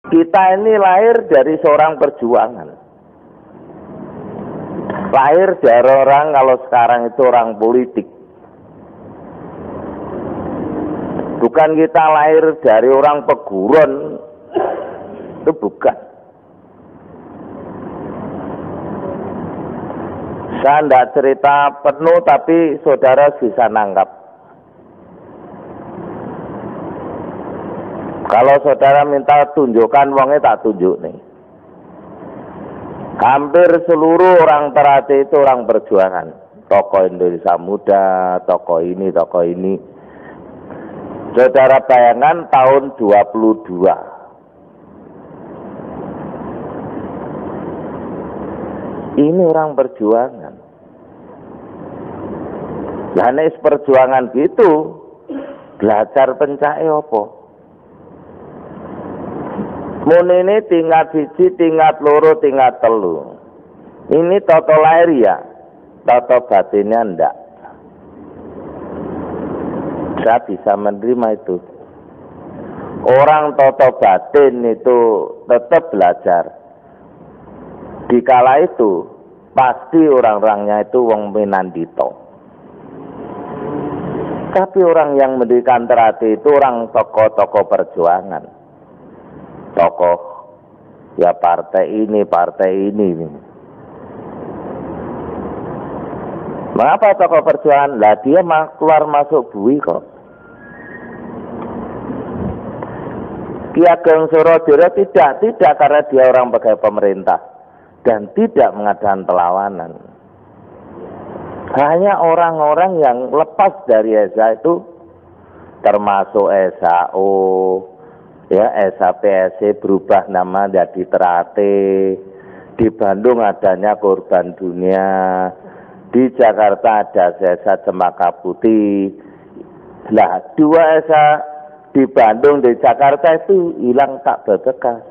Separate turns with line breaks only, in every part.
Kita ini lahir dari seorang perjuangan. Lahir dari orang, kalau sekarang itu orang politik. Bukan kita lahir dari orang peguron. Itu bukan. Saya tidak cerita penuh, tapi saudara bisa nangkap. Kalau saudara minta tunjukkan, wongnya tak tunjuk nih. Hampir seluruh orang Ternate itu orang perjuangan. Tokoh Indonesia Muda, tokoh ini, tokoh ini. Saudara bayangkan tahun 22. Ini orang perjuangan. Lanes perjuangan gitu, belajar pencake apa? Mun ini tingkat siji, tingkat loro, tingkat telu. Ini toto lahir ya, toto batinnya ndak. Saya bisa menerima itu. Orang toto batin itu tetap belajar. Di kala itu pasti orang-orangnya itu wong Minandito. Tapi orang yang mendirikan Ternate itu orang tokoh-tokoh perjuangan. Tokoh ya partai ini, partai ini. Mengapa tokoh perjuangan? Lah dia keluar masuk bui kok. Ki Ageng Suradara tidak karena dia orang pegawai pemerintah dan tidak mengadakan perlawanan. Hanya orang-orang yang lepas dari ESA itu, termasuk SAO, ya SAPSC berubah nama jadi Ternate. Di Bandung adanya Korban Dunia, di Jakarta ada SESA Cempaka Putih. Lah dua ESA di Bandung, di Jakarta itu hilang tak berbekas.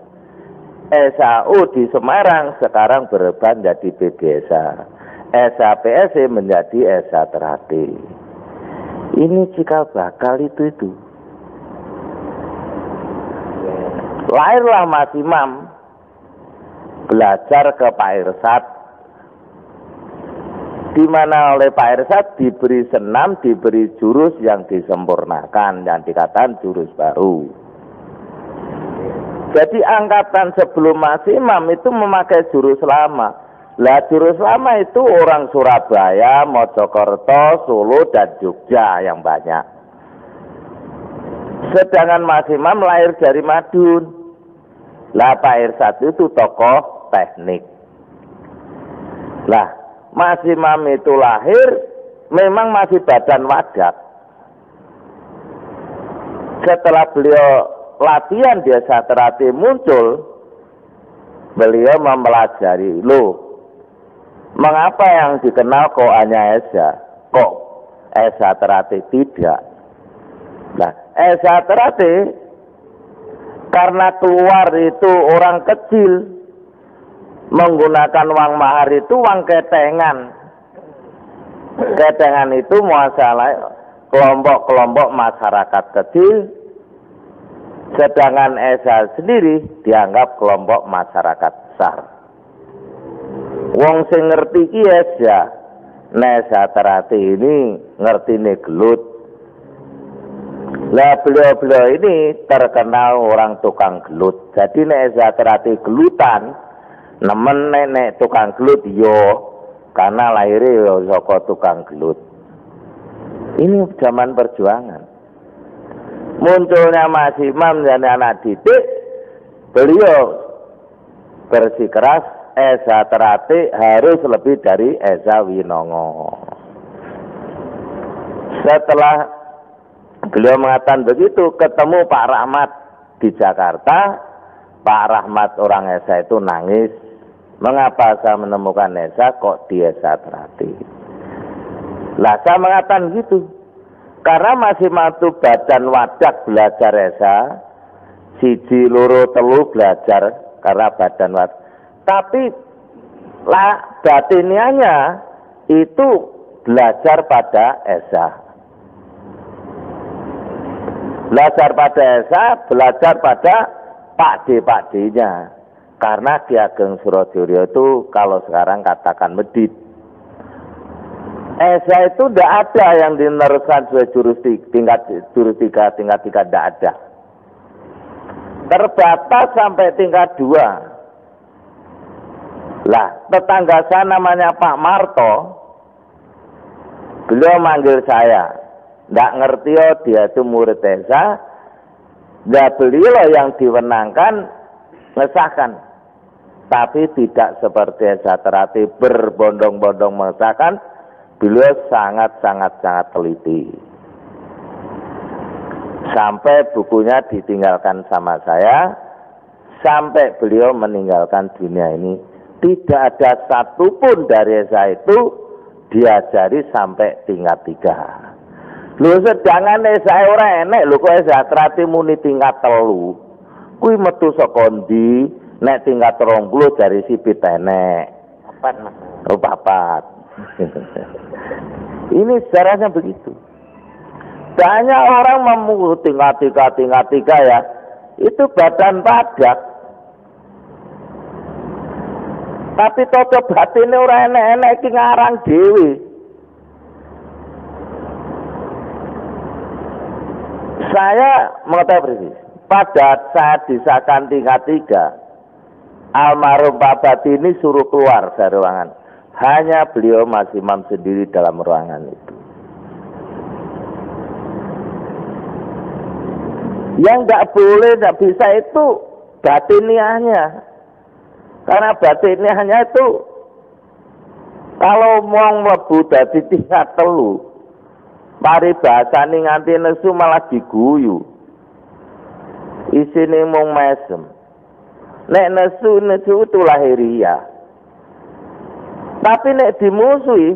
SAO di Semarang sekarang berubah jadi PDSA. SAPSC menjadi ESA Ternate. Ini cikal bakal itu. Lahirlah Mas Imam, belajar ke Pak Irsad, di mana oleh Pak Irsad diberi senam, diberi jurus yang disempurnakan, yang dikatakan jurus baru. Jadi angkatan sebelum Mas Imam itu memakai jurus lama. Lah jurus lama itu orang Surabaya, Mojokerto, Solo, dan Jogja yang banyak. Sedangkan Mas Imam lahir dari Madun. Lah Pak Irsad itu tokoh teknik. Lah Mas Imam itu lahir memang masih badan wadak. Setelah beliau latihan di ESA Ternate muncul, beliau mempelajari, loh, mengapa yang dikenal kok hanya ESA? Kok ESA Ternate tidak? Nah, ESA Ternate karena keluar itu orang kecil menggunakan uang mahar itu uang ketengan. Ketengan itu masalah kelompok-kelompok masyarakat kecil, sedangkan ESA sendiri dianggap kelompok masyarakat besar. Wong sing ngerti ki ESA, ESA Ternate ini ngertine gelut. Lah beliau-beliau ini terkenal orang tukang gelut. Jadi ESA Ternate gelutan, nemen nenek tukang gelut yo, karena lahirnya yo saka tukang gelut. Ini zaman perjuangan. Munculnya Mas Imam dan anak didik, beliau bersikeras ESA Ternate harus lebih dari ESA Winongo. Setelah beliau mengatakan begitu, ketemu Pak Rahmat di Jakarta. Pak Rahmat orang ESA itu nangis. Mengapa saya menemukan ESA kok di ESA Ternate? Lah saya mengatakan gitu, karena masih mampu badan wadak belajar ESA, siji loro telu belajar karena badan wadak. Tapi lah batinianya itu belajar pada ESA. Belajar pada ESA, belajar pada Pak D-nya. Karena Ki Ageng Suradyoyo itu kalau sekarang katakan medit. Esa itu tidak ada yang diteruskan sebagai jurus 3, tingkat 3 tidak ada. Terbatas sampai tingkat 2. Lah, tetangga saya namanya Pak Marto, beliau manggil saya, tidak ngerti dia itu murid Esa, ya beliau yang diwenangkan mengesahkan. Tapi tidak seperti Esa Terati berbondong-bondong mengesahkan, beliau sangat teliti. Sampai bukunya ditinggalkan sama saya, sampai beliau meninggalkan dunia ini. Tidak ada satupun dari Esa itu diajari sampai tingkat 3. Lho sedangkan Esa ora enek lho kok Esa Terati muni tingkat 3. Kuwi metu saka ndi? Nek tingkat 30 dari sipit enek. 4 Mas. Oh 4. Ini sejarahnya begitu. Banyak orang memungut tingkat 3 ya. Itu badan padat. Tapi toto batine ora enek-enek iki ngarang dhewe. Saya mengetahui persis. Pada saat disahkan tingkat 3, almarhum Pak Batini suruh keluar dari ruangan. Hanya beliau Mas Imam sendiri dalam ruangan itu. Yang nggak boleh, nggak bisa itu batiniahnya. Karena batiniahnya itu kalau mau mlebu dadi tingkat 3, paribasane nganti nesu malah diguyu. Isine mung mesem. Nek nesu itu lahiriah. Tapi nek dimusuhi,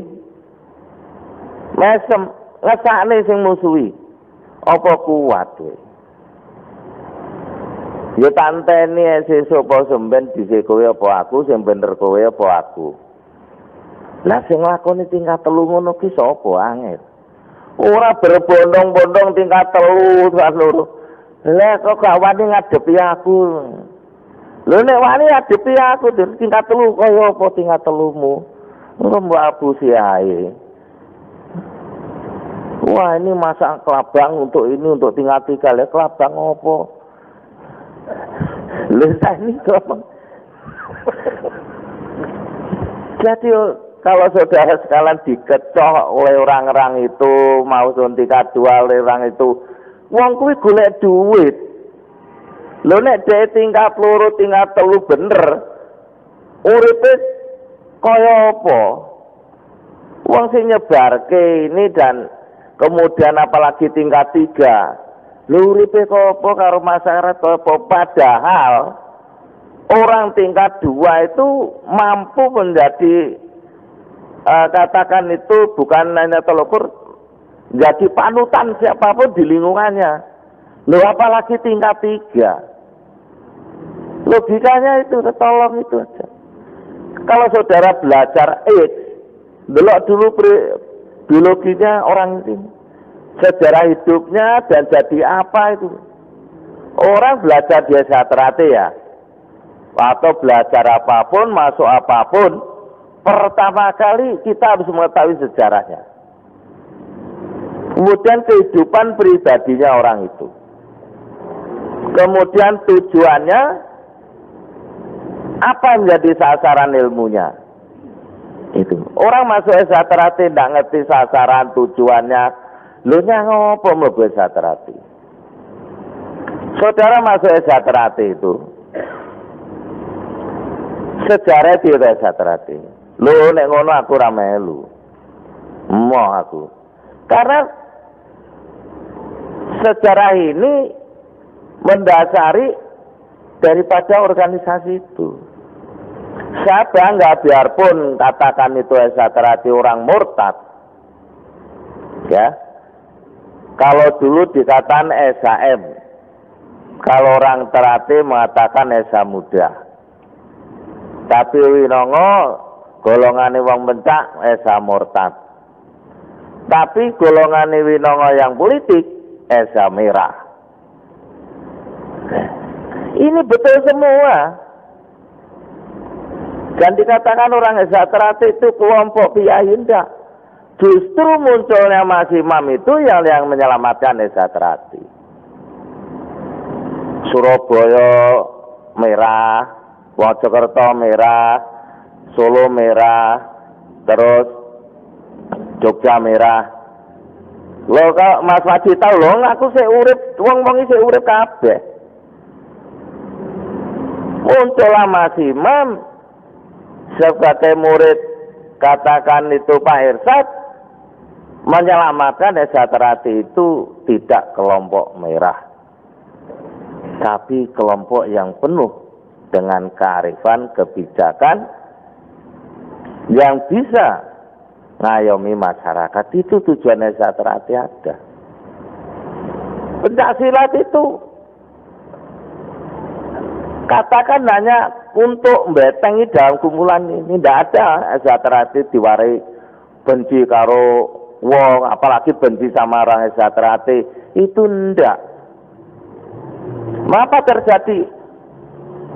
mesem ngesakne sing musuhi. Apa kuat kowe? Ya tanteni sesuk apa semben dhisik kowe apa aku, sing bener kowe apa aku. Lah sing lakoni tingkat 3 ngono ki sapa angel? Ora berbondong-bondong tingkat 3 sak loro. Lah kok gak wani ngadepi aku. Lho nek wani ngadepi aku tingkat 3 kaya apa tingkat 3mu? Mbok abusi ae. Wah ini masak kelabang untuk ini, untuk tingkat 3. Lah kelabang apa? Lha ini ngomong. Jadi kalau saudara sekalian dikecoh oleh orang-orang itu, mau tingkat 2 oleh orang itu, wong kuwi golek duit. Lho nek dhewe tingkat 2, tingkat 3 bener, uripe kaya apa? Wong sing nyebarke ini dan kemudian apalagi tingkat 3. Lho uripe kaya apa karo masyarakat apa? Padahal orang tingkat 2 itu mampu menjadi katakan itu bukan hanya telukur, jadi panutan siapapun di lingkungannya. Loh apalagi tingkat 3. Logikanya itu tolong itu aja. Kalau saudara belajar delok dulu biologinya orang ini, sejarah hidupnya dan jadi apa itu. Orang belajar di Esa Terati ya, atau belajar apapun, masuk apapun, pertama kali kita harus mengetahui sejarahnya. Kemudian kehidupan pribadinya orang itu. Kemudian tujuannya apa menjadi sasaran ilmunya. Itu. Orang masuk Esa Terati tidak ngerti sasaran tujuannya. Lu ngopo mlebu Esa Terati? Saudara masuk Esa Terati itu sejarah di Esa Terati. Lu nek ngono aku ra melu. Mau aku. Karena sejarah ini mendasari daripada organisasi itu. Saya bangga biarpun katakan itu Esa Terati orang murtad. Ya. Kalau dulu dikatakan SAM. Kalau orang Terati mengatakan Esa Muda. Tapi Winongo golongane wong bencak Esa murtad. Tapi golongane Winongo yang politik Esa merah. Ini betul semua. Dan dikatakan orang Hezatrati itu kelompok Piyai, enggak. Justru munculnya Mas Imam itu yang menyelamatkan Hezatrati. Surabaya merah, Wonosokerto merah, Solo merah, terus Jogja merah. Lho kok Mas Wadi tahu lho, aku sik urip, wong-wong iki sik urip kabeh. Muncullah Mas Imam sebagai murid, katakan itu Pak Irsad, menyelamatkan Hezatrati itu tidak kelompok merah, tapi kelompok yang penuh dengan kearifan, kebijakan yang bisa ngayomi masyarakat. Itu tujuan Hezatrati ada. Pencaksilat itu katakan hanya untuk membetengi dalam kumpulan ini. Tidak ada Hezatrati diwarai benci karo wong, apalagi benci sama orang Hezatrati. Itu ndak. Apa terjadi?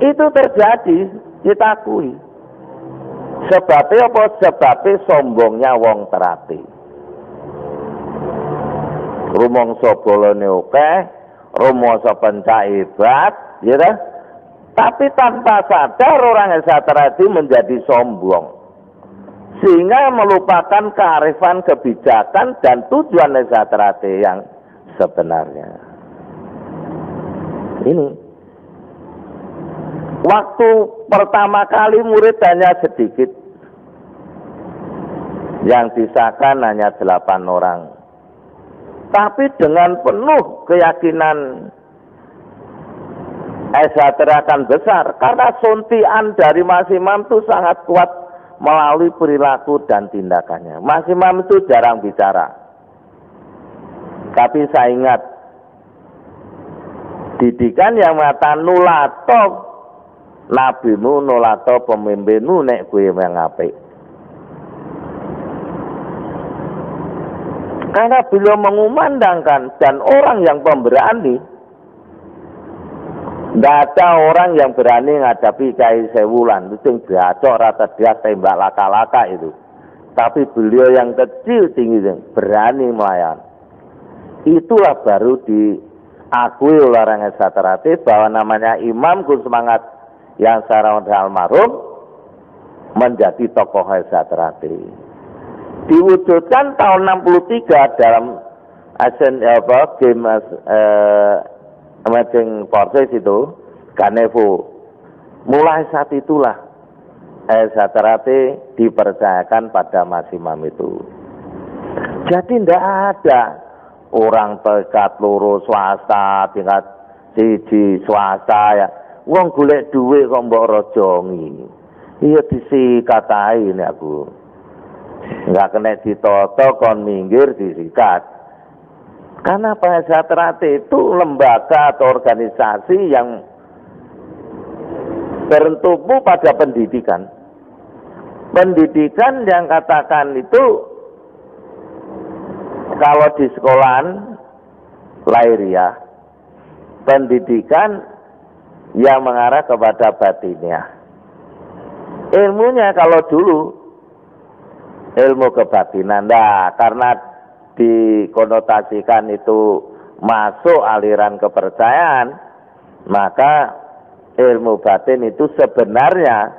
Itu terjadi, kita akui. Sebabnya apa? Sebabnya sombongnya wong terati. Rumangsa bolone akeh, rumangsa pencak hebat, ya kan? Tapi tanpa sadar orang Hezatrati menjadi sombong, sehingga melupakan kearifan, kebijakan dan tujuan Hezatrati yang sebenarnya. Ini waktu pertama kali murid hanya sedikit, yang disahkan hanya 8 orang. Tapi dengan penuh keyakinan Hezatrati akan besar, karena suntian dari Mas Imam itu sangat kuat melalui perilaku dan tindakannya. Mas Imam itu jarang bicara, tapi saya ingat didikan yang mengatakan nulato nabimu, nulato pemimpinmu nek kowe yang apik. Karena beliau mengumandangkan, dan orang yang pemberani, tidak ada orang yang berani menghadapi Kyai Sewulan itu yang beracok rata dia tembak laka-laka itu. Tapi beliau yang kecil tinggi berani melayan. Itulah baru diakui oleh orang Hezatrati bahwa namanya Imam Kussemangat yang secara almarhum menjadi tokoh Hezatrati. Diwujudkan tahun 63 dalam game Emerging Forces itu, Ganevo. Mulai saat itulah Hezatrati dipercayakan pada Mas Imam itu. Jadi tidak ada orang tingkat loro swasta, tingkat siji swasta ya. Wong golek duit kok mbok rojongi. Iya disikatai ini aku. Enggak kena ditoto kon minggir disikat. Karena Pak Hezatrati itu lembaga atau organisasi yang bertumpu pada pendidikan. Pendidikan yang katakan itu kalau di sekolahan lahiriah, pendidikan yang mengarah kepada batiniah. Ilmunya kalau dulu ilmu kebatinan, nah, karena dikonotasikan itu masuk aliran kepercayaan, maka ilmu batin itu sebenarnya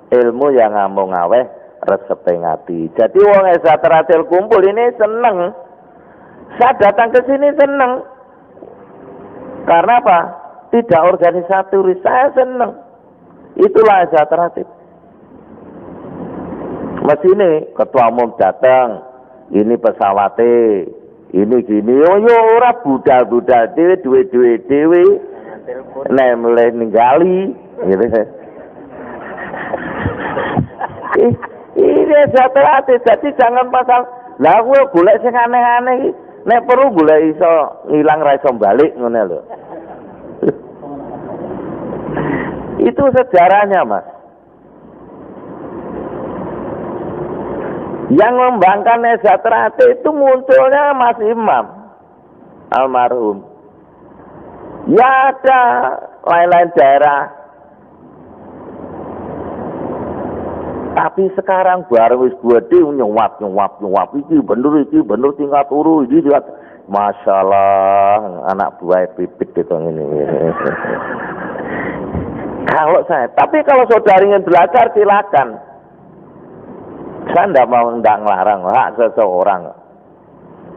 ilmu yang ngomong aweh reseping ati. Jadi wong Hezatrati kumpul ini seneng. Saya datang ke sini seneng. Karena apa? Tidak organisatoris, saya seneng. Itulah Hezatrati. Mesine ketua umum datang, ini pesawate, ini gini, oh yo ora budal-budal dhewe, duwe-duwe dhewe, nek mulai ninggali, gitu. Ini Hezatrati, jadi jangan pasal, lah gue golek sing aneh-aneh, nek perlu golek iso ngilang ra iso balik ngono lho. Itu sejarahnya, Mas. Yang membangkang Hezatrati itu munculnya Mas Imam almarhum. Ya ada lain-lain daerah. Tapi sekarang bareng wis gede nyuwap iki bener tingkat turu iki masyaallah anak buah pipit gitu ini. Tapi kalau saudara ingin belajar silakan. Saya tidak ngelarang hak seseorang.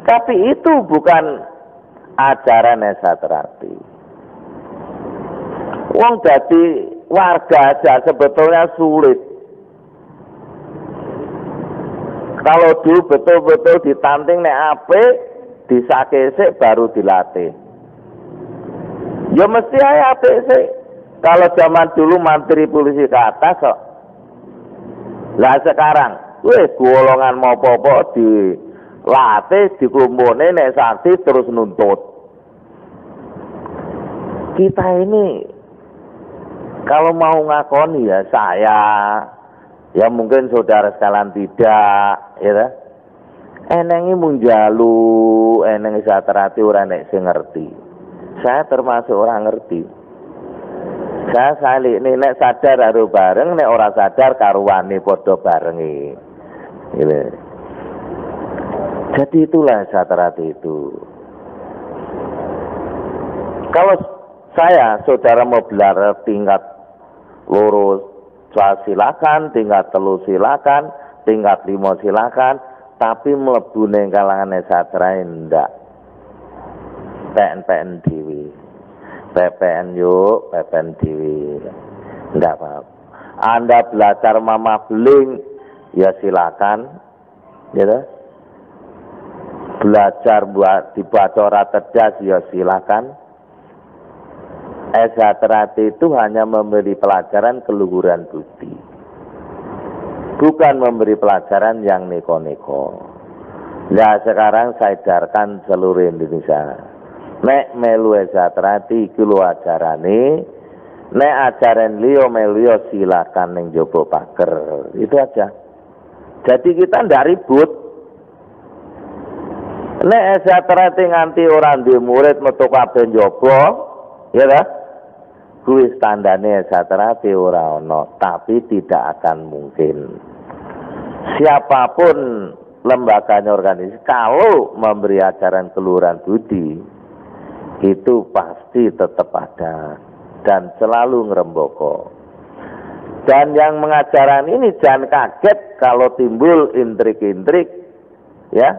Tapi itu bukan ajaran Esa Terati. Wong dadi warga aja sebetulnya sulit. Kalau dulu betul-betul ditanting nek apik, disakesik baru dilatih. Ya mesti aja apik sih. Kalau zaman dulu mantri polisi ke atas kok. Lah sekarang, golongan mau popo dilatih, dikumpulin, nek sakti terus nuntut. Kita ini kalau mau ngakoni ya saya, ya mungkin saudara sekalian tidak, ya. Enengi munjalu, enengi saterati orang nek sing ngerti. Saya termasuk orang ngerti. Saya salik nek sadar karo bareng, nek ora sadar karuane padha barengi. Gitu. Jadi itulah saterati itu. Kalau saya, saudara mau belajar tingkat lurus, silakan, tingkat telu silakan, tingkat 5 silakan, tapi mlebu ning kalangan satra ndak. PN dhewe. PPN yuk, PPN dhewe. Ndak apa-apa. Anda belajar mama beling, ya silakan. Gitu. Belajar buat dibaca ora cerdas, ya silakan. Esa Terati itu hanya memberi pelajaran keluhuran budi. Bukan memberi pelajaran yang neko-neko. Nah sekarang saya edarkan seluruh Indonesia. Nek melu Esa Terati iki lho ajarane, nek ajaran liya melu silakan ning jaba pager. Itu aja. Jadi kita ndak ribut. Nek Esa Terati nganti ora duwe murid metu kabeh njaba, ya ta? Kuwi standane Esa Terati ora ana, tapi tidak akan mungkin. Siapapun lembaganya organisasi kalau memberi ajaran keluhuran budi itu pasti tetap ada dan selalu ngeremboko. Dan yang mengajaran ini jangan kaget kalau timbul intrik-intrik, ya,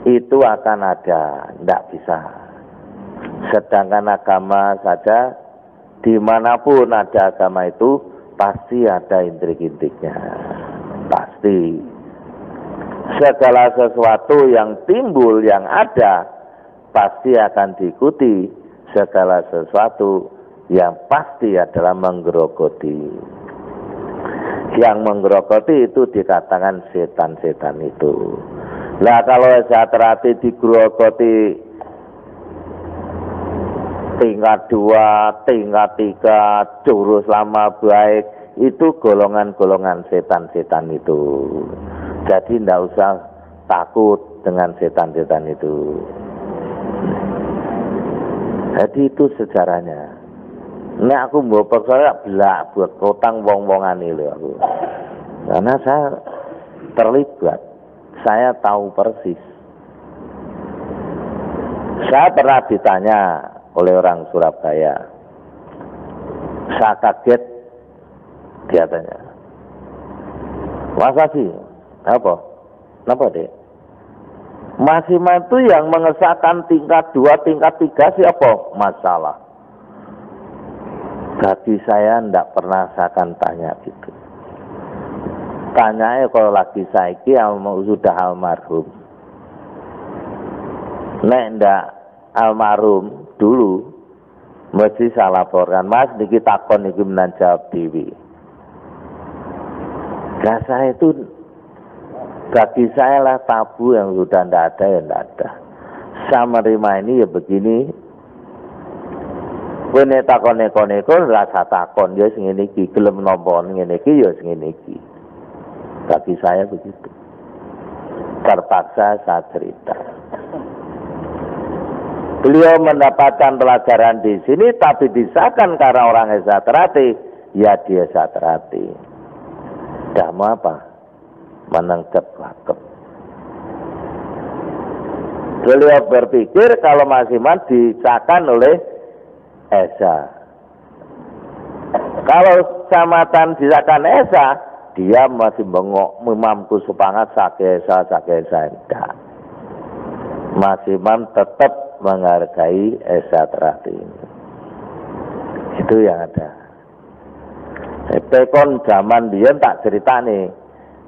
itu akan ada, tidak bisa. Sedangkan agama saja, dimanapun ada agama itu pasti ada intrik-intriknya, pasti. Segala sesuatu yang timbul, yang ada, pasti akan diikuti. Segala sesuatu yang pasti adalah menggerogoti. Yang menggerogoti itu dikatakan setan-setan itu. Nah kalau Esa Terati digerogoti tingkat 2, tingkat 3, jurus lama baik, itu golongan-golongan setan-setan itu. Jadi tidak usah takut dengan setan-setan itu. Jadi itu sejarahnya. Ini aku mau persoalan belak buat kotang wong-wongan ini aku. Karena saya terlibat, saya tahu persis. Saya pernah ditanya oleh orang Surabaya. Saya kaget, dia tanya, masa sih? Apa? Kenapa dek? Masih itu yang mengesahkan tingkat 2, tingkat 3 siapa? Masalah. Bagi saya tidak pernah saya akan tanya gitu. Tanyanya kalau lagi saiki sudah almarhum. Nek ndak almarhum dulu mesti saya laporkan, Mas niki takon niki menan jawab dewi. Saya itu bagi saya lah tabu yang sudah tidak ada ya tidak ada. Saya menerima ini ya begini. Wene takon neko-neko rasa takon ya sing ngene iki, gelem nampa ngene iki ya sing ngene iki. Bagi saya begitu. Terpaksa saya cerita. Beliau mendapatkan pelajaran di sini, tapi disahkan karena orang Esa Terate, ya dia Esa Terate. Dah mau apa? Menengkep lakep. Beliau berpikir kalau Mas Iman disahkan oleh Esa. Kalau Kecamatan disahkan Esa, dia masih bengok Imamku sepangat sake Esa enggak. Mas Iman tetap menghargai Esa Terate ini. Itu yang ada. Tekon zaman dia tak cerita nih,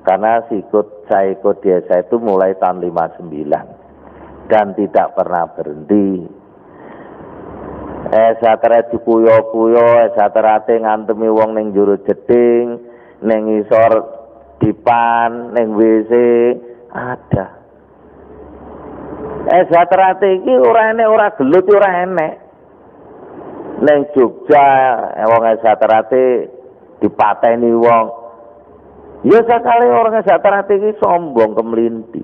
karena saya ikut di Esa itu mulai tahun 59 dan tidak pernah berhenti. Esa Terate kuyo-kuyo, Esa Terate ngantemi wong ning juru jeding, ning isor dipan, ning WC ada. Esa Terate iki ora enek, ora gelut, ora enek. Ning Jogja wong Esa Terate dipateni wong. Ya sekali orang Esa Terate iki sombong kemelinti.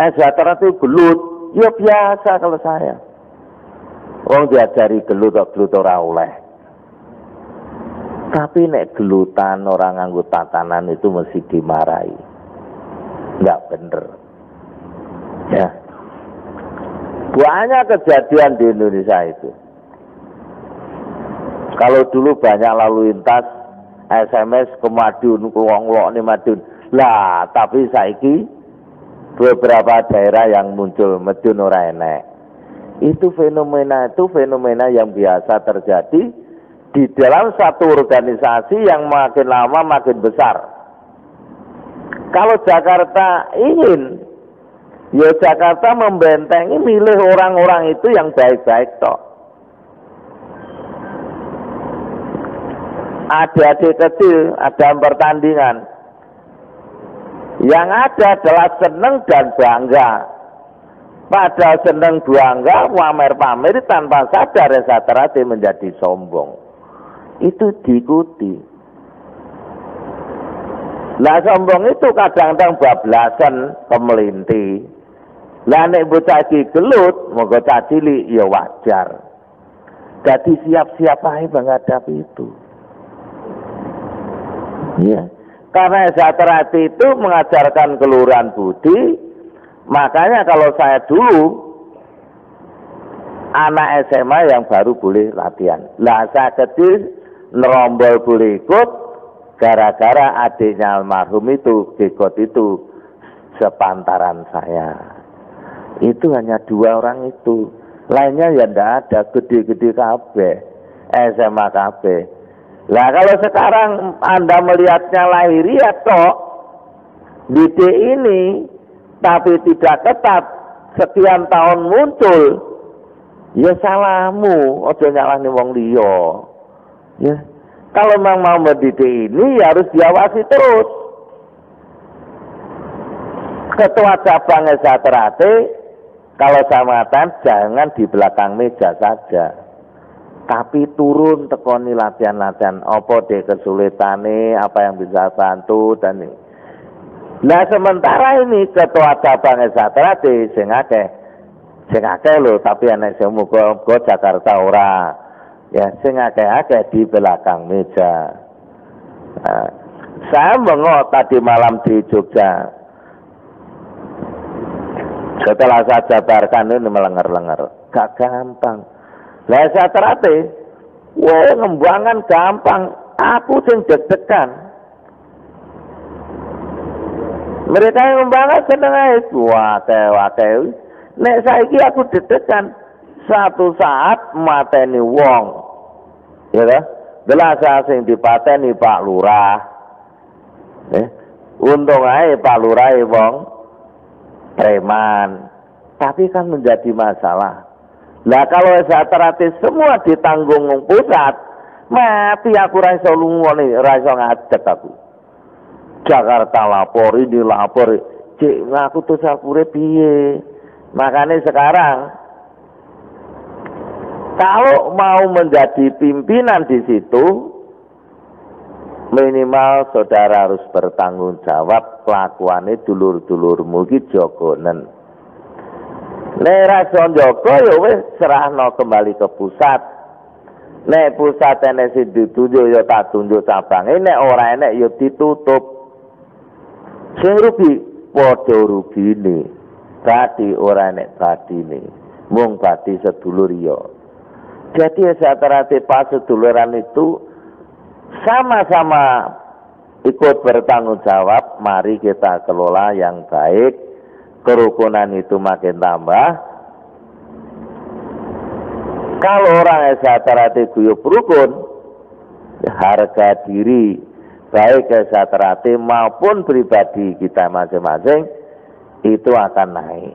Esa Terate gelut, ya biasa kalau saya. Wong diajari gelut ora oleh. Tapi nek gelutan orang nganggo tatanan itu mesti dimarahi. Enggak bener. Ya. Banyak kejadian di Indonesia itu. Kalau dulu banyak lalu lintas SMS ke Madiun, ke wong-wong ning Madiun. Lah, tapi saiki beberapa daerah yang muncul Madiun ora enek. Itu fenomena yang biasa terjadi di dalam satu organisasi yang makin lama makin besar. Kalau Jakarta ingin, ya Jakarta membentengi milih orang-orang itu yang baik-baik toh. Adik-adik kecil ada pertandingan. Yang ada adalah seneng dan bangga. Pada seneng bangga, pamer-pamer tanpa sadar Esa Terate menjadi sombong. Itu diikuti. Lah sombong itu kadang-kadang bablasan kemelinti. Lah nek bocah iki gelut, moga cacili ya wajar. Jadi siap-siap ae menghadapi itu. Iya. Karena Esa Terate itu mengajarkan keluhuran budi, makanya kalau saya dulu anak SMA yang baru boleh latihan. Lah saya kecil nerombol boleh ikut, gara-gara adiknya almarhum itu, Gekot itu, sepantaran saya. Itu hanya 2 orang itu. Lainnya ya ndak ada, gede-gede kabeh, SMA kabeh. Lah kalau sekarang Anda melihatnya lahiriah kok, didik ini, tapi tidak ketat, sekian tahun muncul, ya salahmu, ojo nyalahne wong liya. Ya. Kalau memang mau mendidik ini ya harus diawasi terus. Ketua cabang Esa Terate kalau Kecamatan jangan di belakang meja saja, tapi turun tekoni latihan-latihan apa deh kesulitane, apa yang bisa bantu dan ini. Nah sementara ini ketua cabang Esa Terate sing akeh lho, tapi anak sing muga Jakarta ora. Ya, sing akeh-akeh di belakang meja. Nah, saya bengok tadi malam di Jogja. Setelah saya jabarkan ini melenger-lenger, gak gampang. Lah Esa Terate, wah ngembangan gampang. Aku sing deg-degan. Mereka yang ngembangan seneng ae. Wake. Nek saiki aku deg-degan. Satu saat mateni wong, ya kan? Gelas sing dipateni Pak Lurah. Untung ae Pak Lurah wong preman. Tapi kan menjadi masalah. Lah kalau Esa Terate semua ditanggung pusat, mati aku ra iso lunga nih, ra iso ngadeg aku. Jakarta lapor, ini lapor. Cik, aku tuh sapure piye? Makanya sekarang kalau mau menjadi pimpinan di situ, minimal saudara harus bertanggung jawab kelakuannya dulur-dulurmu iki jogonen. Nek ra iso njaga ya wis serahno kembali ke pusat. Nek pusat enek sing ditunjuk ya tak tunjuk cabange, nek ora enek ya ditutup. Sing rugi padha rugine. Berarti ora enek badine. Mung badi sedulur ya. Jadi secara pas seduluran itu sama-sama ikut bertanggung jawab. Mari kita kelola yang baik. Kerukunan itu makin tambah. Kalau orang secara guyup rukun, harga diri baik secara maupun pribadi kita masing-masing itu akan naik.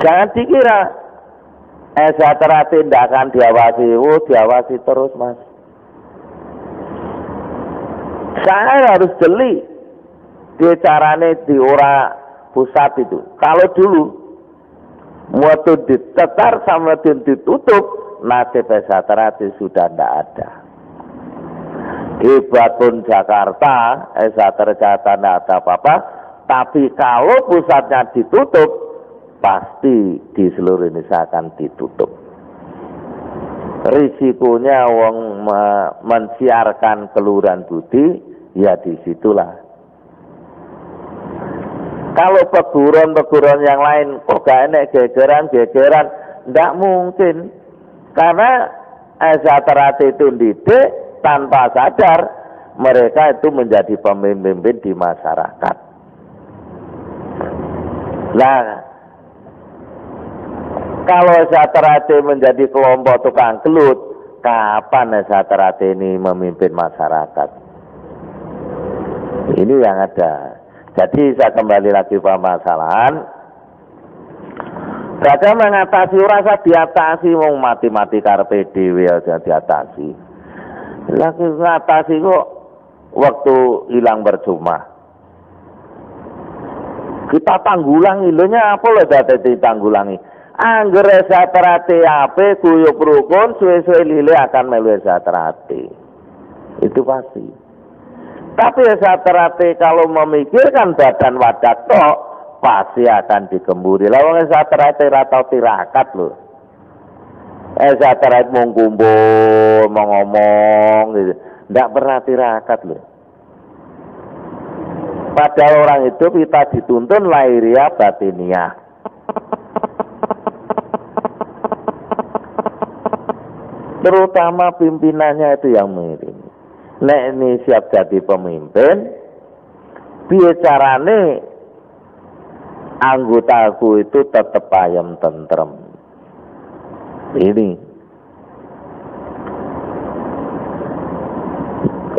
Jangan dikira secara tindakan diawasi, diawasi terus mas. Saya harus jeli di carane di ora pusat itu. Kalau dulu waktu ditetar sama ditutup, nasib Esaterati sudah tidak ada. Di Batun Jakarta, Esaterati tidak ada apa-apa. Tapi kalau pusatnya ditutup, pasti di seluruh Indonesia akan ditutup. Risikonya wong mensiarkan keluhuran budi, ya disitulah. Kalau peguron-peguron yang lain, kok gak enek gegeran, ndak mungkin. Karena Esaterati itu didik tanpa sadar, mereka itu menjadi pemimpin di masyarakat. Nah, kalau Esaterati menjadi kelompok tukang gelut, kapan Esaterati ini memimpin masyarakat? Ini yang ada. Jadi saya kembali lagi ke permasalahan. Berada mengatasi, rasa diatasi, mau mati-mati karpe dewe aja diatasi. Lagi ngatasi kok waktu hilang percuma. Kita tanggulangi, ilunya apa loh dadi tanggulangi? Angger Esaterati ape guyub rukun suwe-suwe lile akan melu Esaterati. Itu pasti. Tapi Esaterati kalau memikirkan badan wadah tok pasti akan digemburi. Lah wong Esaterati ra tau tirakat lho. Esaterati mung kumpul, mau ngomong gitu. Ndak pernah tirakat lho. Padahal orang itu kita dituntun lahiriah batiniah. Terutama pimpinannya itu yang mirip. Nek ini siap jadi pemimpin, bicarane anggotaku itu tetap ayam tentrem. Ini.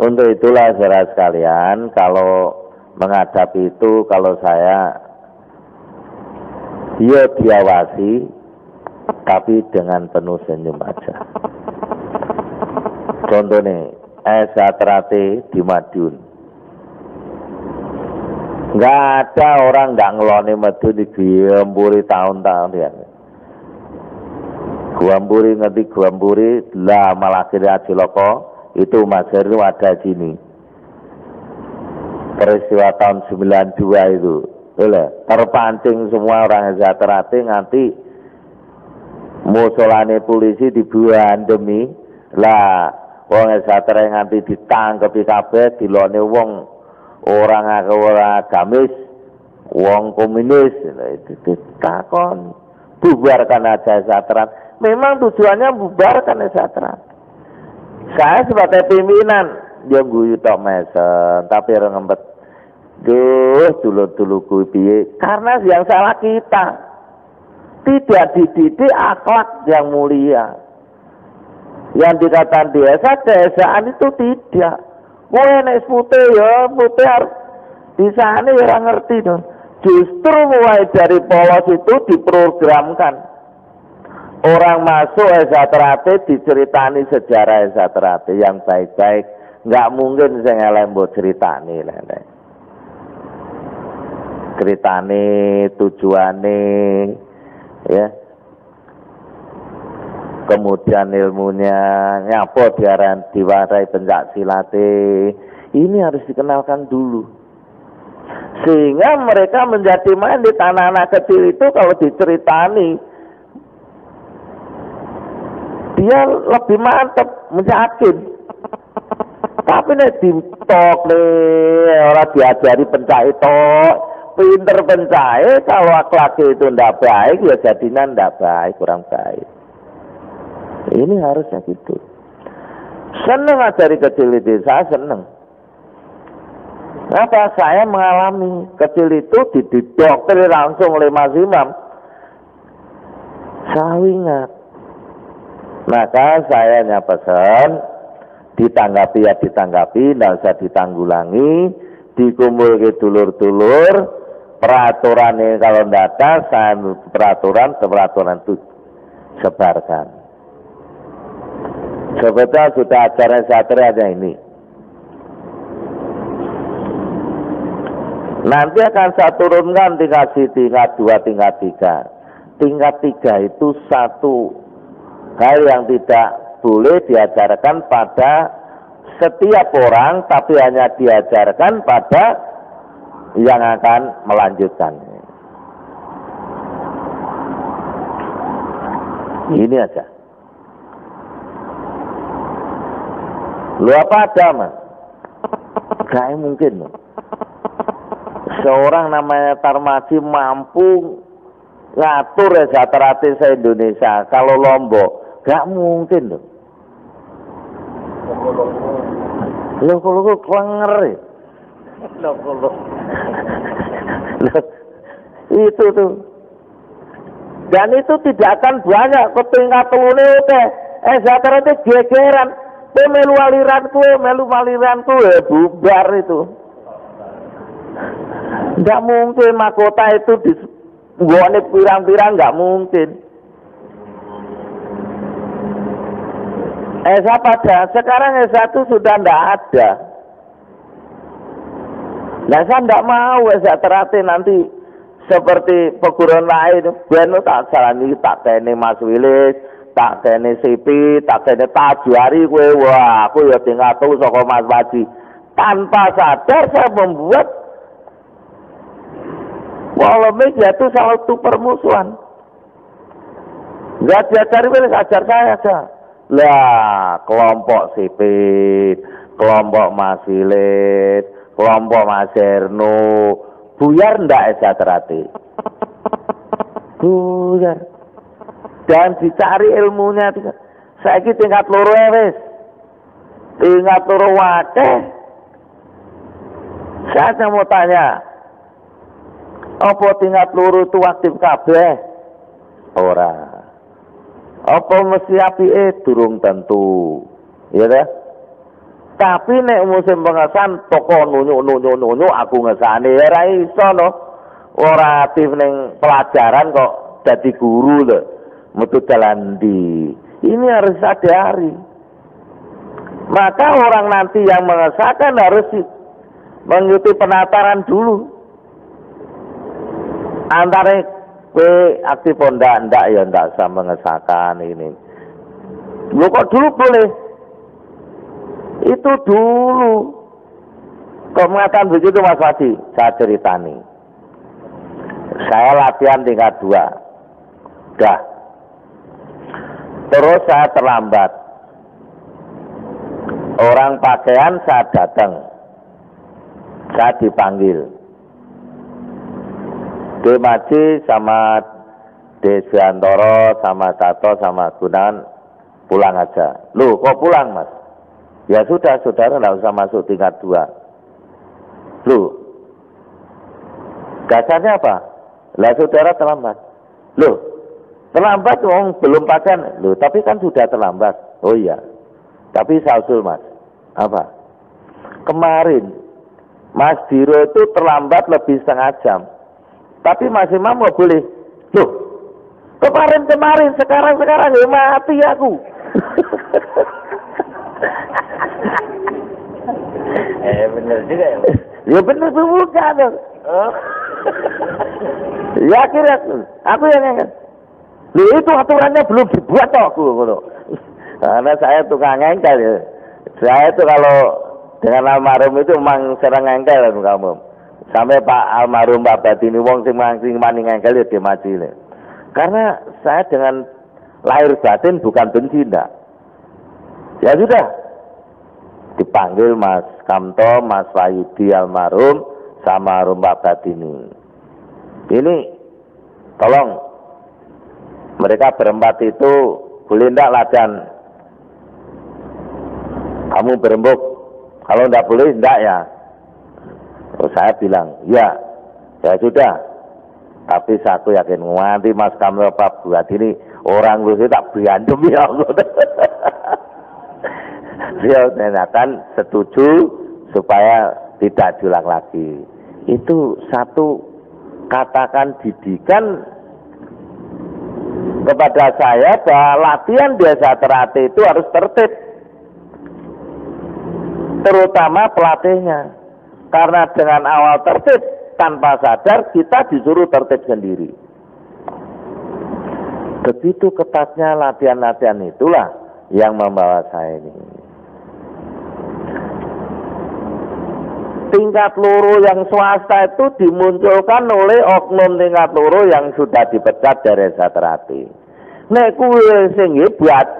Untuk itulah saudara sekalian, kalau menghadapi itu, kalau saya dia diawasi, tapi dengan penuh senyum aja. Contohnya, Esaterati di Madiun. Nggak ada orang nggak ngeloni Madiun di Guamburi tahun-tahun ya. Guamburi ngerti Guamburi lah malah kira Ciloko itu Mas Heru ada sini. Peristiwa tahun 92 itu, terpancing semua orang Esaterati nganti musolane polisi dibuat demi lah. Wong Esaterati nganti ditangkepi kabeh dilone wong orang agamis, wong komunis, itu ditakon bubarkan aja Esaterati. Memang tujuannya bubarkan Esaterati. Saya sebagai pimpinan dia guyu tok mesen, tapi orang ngempet. Duh, dulu-dulu piye? Karena yang salah kita. Tidak dididik akhlak yang mulia. Yang dikatakan desaan itu tidak. Mau enek putih ya, putih harus di sana ya ngerti dong. Justru mulai dari polos itu diprogramkan. Orang masuk Esaterati diceritani sejarah Esaterati yang baik-baik. Nggak mungkin saya lembut ceritani lele. Ceritani tujuane, ya. Kemudian ilmunya nyapa diwarai pencak silate. Ini harus dikenalkan dulu. Sehingga mereka menjadi mandit. Anak-anak kecil itu kalau diceritani, dia lebih mantep, yakin. Tapi nek ditok nih, orang diajari pencak itu, pinter pencak, kalau akhlaknya itu ndak baik, ya jadinya ndak baik, kurang baik. Ini harusnya gitu. Seneng dari kecil itu, saya seneng. Kenapa? Saya mengalami kecil itu didoktrin langsung oleh Mas Imam. Saya ingat. Maka saya pesan, ditanggapi ya ditanggapi, tidak usah ditanggulangi, dikumpul ke dulur-dulur, peraturan ini kalau tidak ada, saya peraturan itu sebarkan. Sebetulnya sudah ajaran satria aja ini. Nanti akan saya turunkan tingkat 2, tingkat 3. Tingkat 3 itu satu hal yang tidak boleh diajarkan pada setiap orang, tapi hanya diajarkan pada yang akan melanjutkan. Ini aja. Lu apa ada, Mas? Gak mungkin, Mas. Seorang namanya Tarmaji mampu ngatur Esaterate se-Indonesia. Kalau Lombok, gak mungkin loh. Loko-loko klenger ya. Itu tuh. Dan itu tidak akan banyak. Ketingkat telune teh. Esaterate gegeran. Kowe melu aliran kowe bubar itu. Nggak mungkin mahkota itu digone pirang-pirang, nggak mungkin. Esa pada sekarang S1 sudah nggak ada. Nah saya nggak mau Esaterate nanti seperti perguruan lain. Ben tak salani tak kene Mas Wilis, tak kene Sipi, tak kene Tajuari kowe. Wah, aku ya tinggal tuh saka Mas Waji. Tanpa sadar saya membuat polemik yaitu satu permusuhan. Gak diajari boleh ajar saya aja. Lah kelompok Sipit, kelompok Mas Wilis, kelompok Mas Erno, buyar ndak Esaterate? Buyar. Dan dicari ilmunya. Saiki tingkat loro wis. Tingkat loro wakeh. Saya mau tanya, apa tingkat loro itu aktif kabeh? Ora. Apa mesti apike? Durung tentu. Ya dah. Tapi nek musim pengesan toko nunjuk aku ngesane ya ora iso no. Ora aktif ning pelajaran kok jadi guru lho. Metu jalan di. Ini harus sadari. Maka orang nanti yang mengesahkan harus mengikuti penataran dulu. Antara aktif ndak ya ndak usah mengesahkan ini. Lu kok dulu boleh? Itu dulu. Kok mengatakan begitu Mas Wadi? Saya ceritani. Saya latihan tingkat 2. Dah. Terus saya terlambat. Orang pakaian saya datang. Saya dipanggil. Maji sama Deswantoro sama Tato sama Gunawan pulang aja. Loh kok pulang Mas? Ya sudah saudara tidak usah masuk tingkat 2. Loh dasarnya apa? Lah saudara terlambat. Loh terlambat belum pakaian. Loh tapi kan sudah terlambat. Oh iya. Tapi saya usul Mas. Apa? Kemarin Mas Diro itu terlambat lebih setengah jam. Tapi Mas Imam nggak boleh. Loh, kemarin, sekarang ya mati aku.
Bener juga ya.
Ya bener juga dong.
Oh.
Ya akhirnya aku yang ngengkel. Loh itu aturannya belum dibuat toh aku. Karena saya tukang ngengkel ya. Saya itu kalau dengan almarhum itu memang sering ngengkel kamu. Sampai Pak almarhum Pak Batini wong sing maning engkel ya dimacile. Karena saya dengan lahir batin bukan benci ndak. Ya sudah. Dipanggil Mas Kamto, Mas Wayudi almarhum sama Pak Batini. Ini tolong mereka berempat itu boleh ndak latihan. Kamu berembuk. Kalau ndak boleh ndak ya. Terus saya bilang, ya sudah. Tapi aku yakin nanti Mas Kamil Pak buat ini orang itu tak berantem ya Allah. Beliau akan setuju supaya tidak diulang lagi. Itu satu katakan didikan kepada saya bahwa latihan desa terate itu harus tertib. Terutama pelatihnya. Karena dengan awal tertib, tanpa sadar kita disuruh tertib sendiri. Begitu ketatnya latihan-latihan itulah yang membawa saya ini. Tingkat loro yang swasta itu dimunculkan oleh oknum tingkat loro yang sudah dipecat dari Satrati. Nek kuwi sing hebat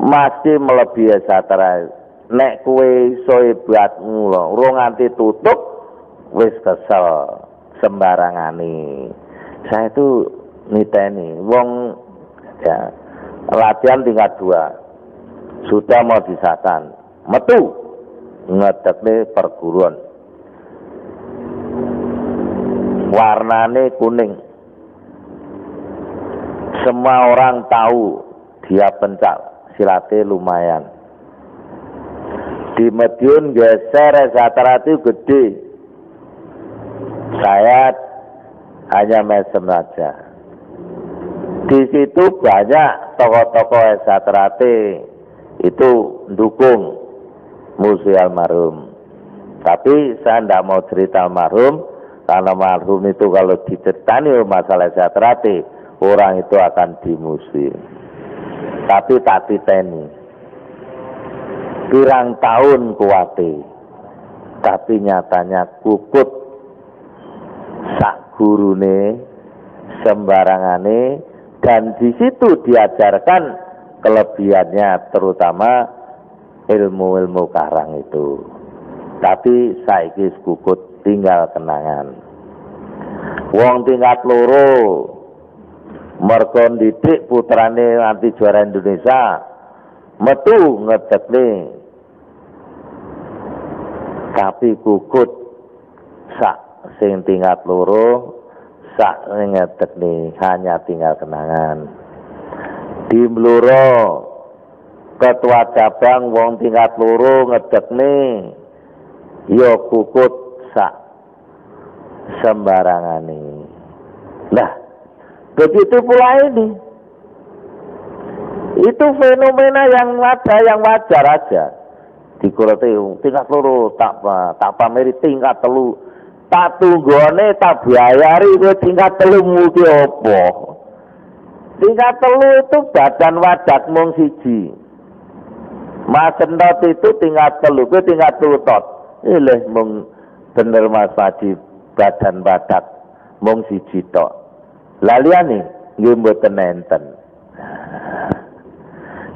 masih melebihi Satrati. Nek kue soebat ngulo, urung nganti tutup, wis kesel sembarangane. Saya itu niteni, wong ya latihan tingkat 2, sudah mau disahkan, metu ngedekne perguruan, warnane kuning, semua orang tahu dia pencak, silatnya lumayan. Di Madiun geser Satrati gede. Saya hanya mesem saja. Di situ banyak tokoh-tokoh Satrati itu mendukung musuh almarhum. Tapi saya tidak mau cerita almarhum, karena almarhum itu kalau diceritani masalah Satrati, orang itu akan dimusuhi. Tapi tak titeni. Pirang tahun kuwate, tapi nyatanya kukut sak gurune sembarangane, dan di situ diajarkan kelebihannya, terutama ilmu-ilmu karang itu. Tapi saiki kukut tinggal kenangan. Wong tingkat loro mergo didik putrane nanti juara Indonesia, metu ngedekne. Tapi kukut sak sing tingkat loro, sak ngedek nih hanya tinggal kenangan. Di Mluro ketua cabang wong tingkat loro ngedek nih, yo kukut sak sembarangan nih. Nah, begitu pula ini. Itu fenomena yang wajar aja. Dikurate tingkat loro tak pameri tingkat telu, tak tunggone tak biayari kowe tingkat telu mugi apa? Tingkat telu itu badan wadat mung siji. Mas Entot itu tingkat telu, kowe tingkat tutot. Ilih mung bener Mas Padi badan wadat mung siji tok. Lah liyane nggih mboten enten.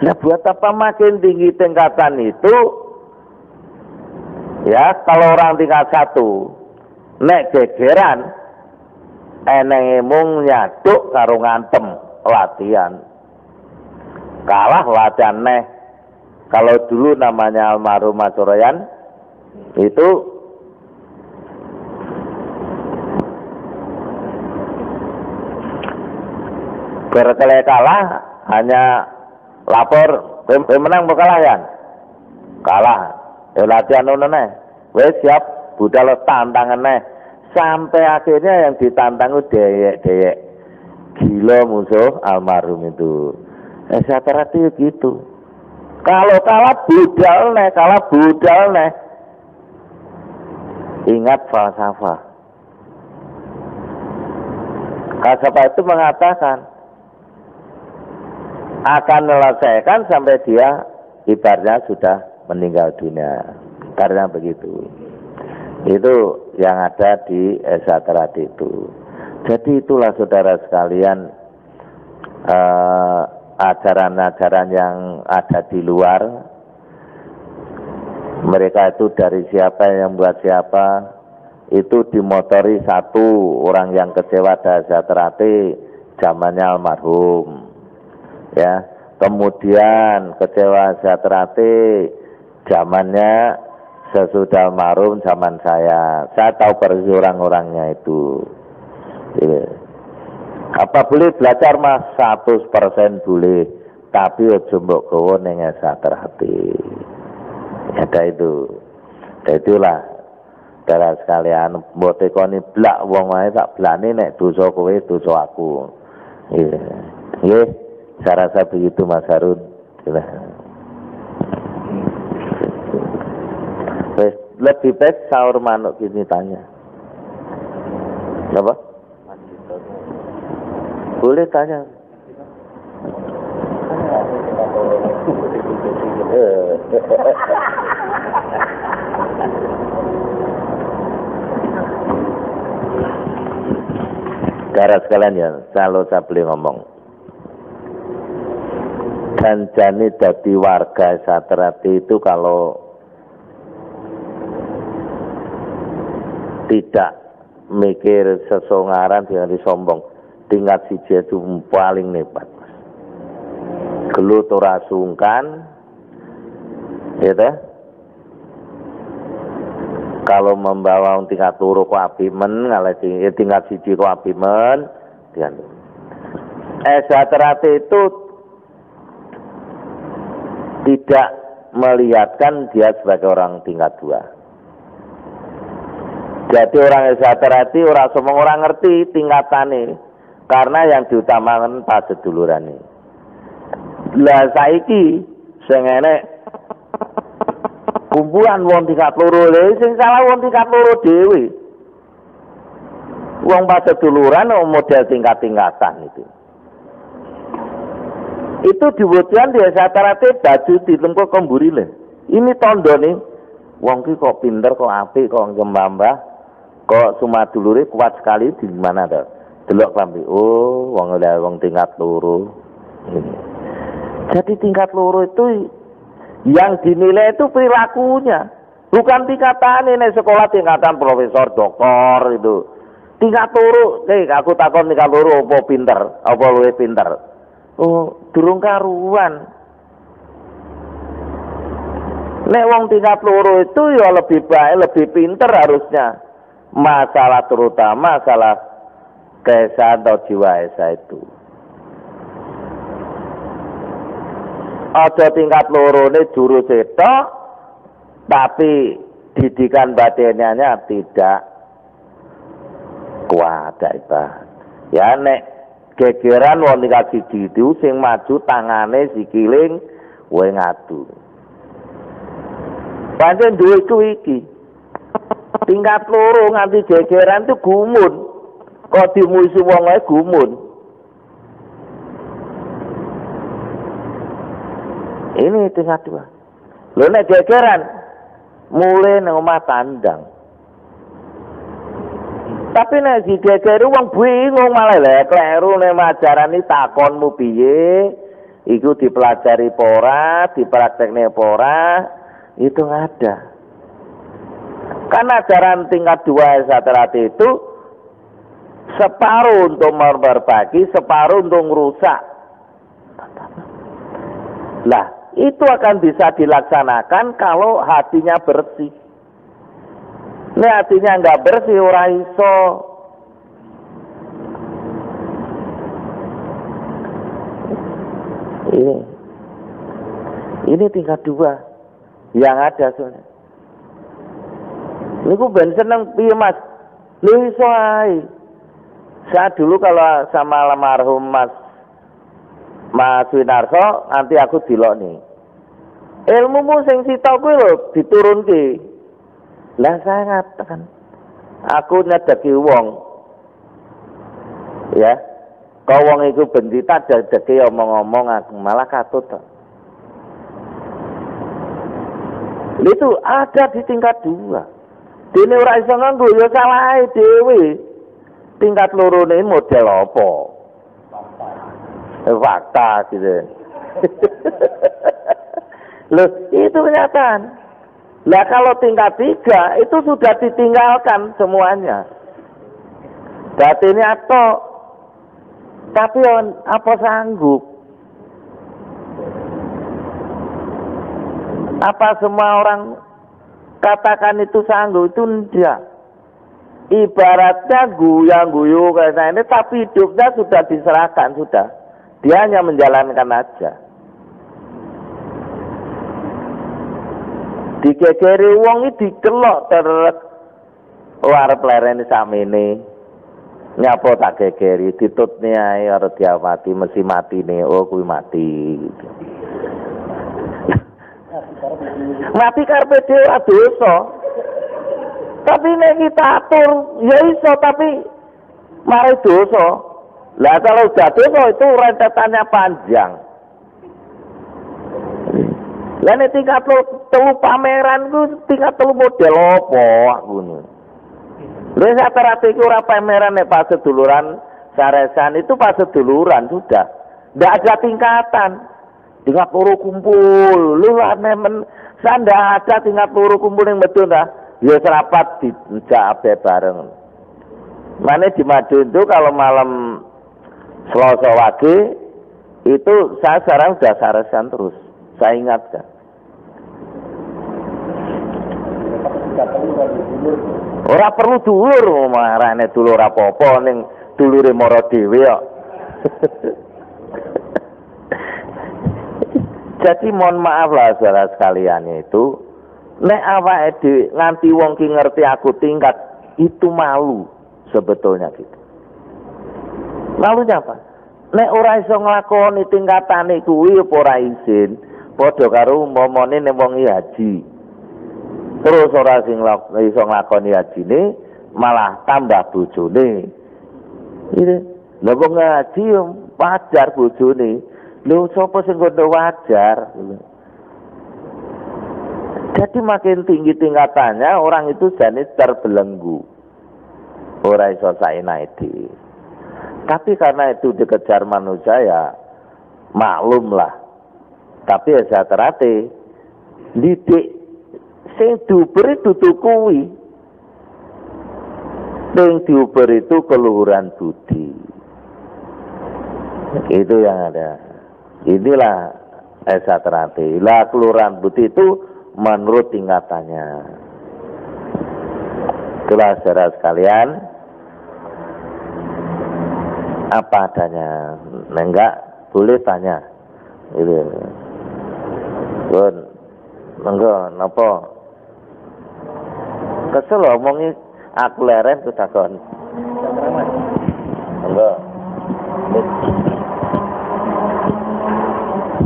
Nah, buat apa makin tinggi tingkatan itu? Ya, kalau orang tingkat 1, nek gegeran, eneng mung nyaduk karo ngantem latihan. Kalah latihan neh. Kalau dulu namanya almarhum Mas Soroyan, itu berkali kalah hanya lapor, menang bukalah ya? Kalah. Latihan ngono neh. Wis siap budal tantangan neh. Sampai akhirnya yang ditantang itu deyek-deyek. Gila musuh almarhum itu. Satrati gitu. Kalau kalah budal neh. Ingat falsafah. Falsafah itu mengatakan akan menyelesaikan sampai dia ibaratnya sudah meninggal dunia. Karena begitu. Itu yang ada di Esatrat itu. Jadi itulah saudara sekalian, ajaran-ajaran yang ada di luar, mereka itu dari siapa yang buat siapa, itu dimotori satu orang yang kecewa Dasatrate zamannya almarhum, ya. Kemudian kecewa Dasatrate zamannya sesudah almarhum, zaman saya tahu persis orang-orangnya itu. Ya. Apa boleh belajar mas 100% boleh, tapi ojo mbok gawa ning Dasatrate. Ada itu. Dan itulah saudara sekalian, mbok tekoni blak wong wae tak blane nek dosa kowe dosa aku. Nggih, saya rasa begitu Mas Harun. Lebih baik sahur manuk gini tanya. Apa? Boleh tanya. Saudara sekalian ya, kalau saya boleh ngomong, janjane dadi warga Satrate itu kalau tidak mikir sesongaran dengan disombong, tingkat siji itu paling nebat. Gelut ora sungkan, gitu. Kalau membawa tingkat loro kok apimen, ngalah tingkat siji kok apimen, dian. Satrate itu tidak melihatkan dia sebagai orang tingkat dua. Jadi orang Satrate orang semua orang ngerti tingkatane, karena yang diutamakan pas sedulurane. Lah saiki sing enek kumpulan wong tingkat loro, lha sing salah wong tingkat loro dhewe. Wong pas seduluran model tingkat-tingkatan itu. Itu diwujudan di Satrate baju dilengkok komburile. Ini tandane wong ki kok pinter, kok apik, kok ngembambah, kok sumadulure kuat sekali di mana to? Delok klambi. Oh, wong tingkat loro. Jadi tingkat loro itu yang dinilai itu perilakunya, bukan tingkatan ini sekolah tingkatan profesor, doktor itu. Tingkat loro, aku takon tingkat loro apa pinter, apa luwih pinter. Oh, durung karuan. Nek wong tingkat loro itu ya lebih baik, lebih pinter harusnya. Masalah terutama masalah keesaan atau jiwa esa itu. Ada tingkat loro ini juru cetok, tapi didikan batinnya tidak kuat. Ya nek gegeran wong tingkat siji itu sing maju tangane sikiling wae ngadu. Pancen duwe iki. Tingkat loro nganti gegeran itu gumun. Kok dimuisi wong wae gumun. Ini tingkat dua. Lho nek gegeran mulai nang omah tandang. Tapi nek digegeri wong bingung malah lek kleru nek ajaran iki takonmu piye, iku dipelajari apa ora, dipraktekne apa ora, itu ada. Kan ajaran tingkat dua Satrate itu separuh untuk memperbagi, separuh untuk merusak. Lah, itu akan bisa dilaksanakan kalau hatinya bersih. Ini hatinya nggak bersih, ora iso. Ini tingkat dua yang ada soalnya. Ini ku ben seneng piye Mas? Lho iso ae. Saya dulu kalau sama almarhum Mas Winarso, nanti aku dilok nih. Ilmumu sing sita kuwi lho diturunke. Lah saya ngatakan, aku nyedeki wong. Ya. Kau wong iku bendita dedeki omong-omong aku malah katut. Itu ada di tingkat dua. Dene ora iso nganggo ya salahe dhewe. Tingkat lorone model apa? Fakta gitu. Loh, itu kenyataan. Lah kalau tingkat 3 itu sudah ditinggalkan semuanya. Berarti ini atau tapi apa sanggup? Apa semua orang katakan itu sanggup? Itu tidak. Ibaratnya guyang-guyu kayak ini, tapi hidupnya sudah diserahkan, sudah. Dia hanya menjalankan aja. Dikekeri wong iki dikelok terus arep lereni samene. Nyapa tak kekeri ditutne ae ora diawati mesti matine. Oh kuwi mati gitu. Mati karepe dhewe ora dosa. Tapi nek kita atur ya iso tapi mari dosa. Lah kalau udah dosa itu rentetannya panjang. Lah nek tingkat telu pameran ku tingkat telu model apa aku ni. Lha rata-rata iku ora pameran nek pas seduluran saresan itu pas seduluran sudah. Ndak ada tingkatan. Tingkat loro kumpul, lu nemen sanda ada tingkat loro kumpul yang betul dah. Ya serapat dijak abe bareng. Mane di Madiun itu kalau malam Selasa Wage itu saya sekarang sudah saresan terus. Saya ingatkan. Ora perlu dulur, marane dulur apa-apa ning dulure mara dhewe kok. Jadi mohon maaf lah saudara sekalian itu, nek awake dhewe nganti wong ki ngerti aku tingkat itu malu sebetulnya gitu. Malunya apa? Nek ora iso nglakoni tingkatane kuwi apa ora izin, padha karo umpamane nek wong haji. Terus ora sing iso nglakoni hajine malah tambah bojone. Iki lha wong ngaji wajar bojone. Lho sapa sing kono wajar? Jadi makin tinggi tingkatannya orang itu jenis terbelenggu. Ora iso saenae. Tapi karena itu dikejar manusia ya maklum lah. Tapi ya saya terhati didik sing diuber itu kuwi. Sing diuber itu keluhuran budi. Itu yang ada. Inilah Esa Terati. Lah kelurahan budi itu menurut tingkatannya. Itulah saudara sekalian. Apa adanya. Enggak boleh tanya. Itu. Pun enggak napa. Kesel omongi aku leren ketakon. Enggak.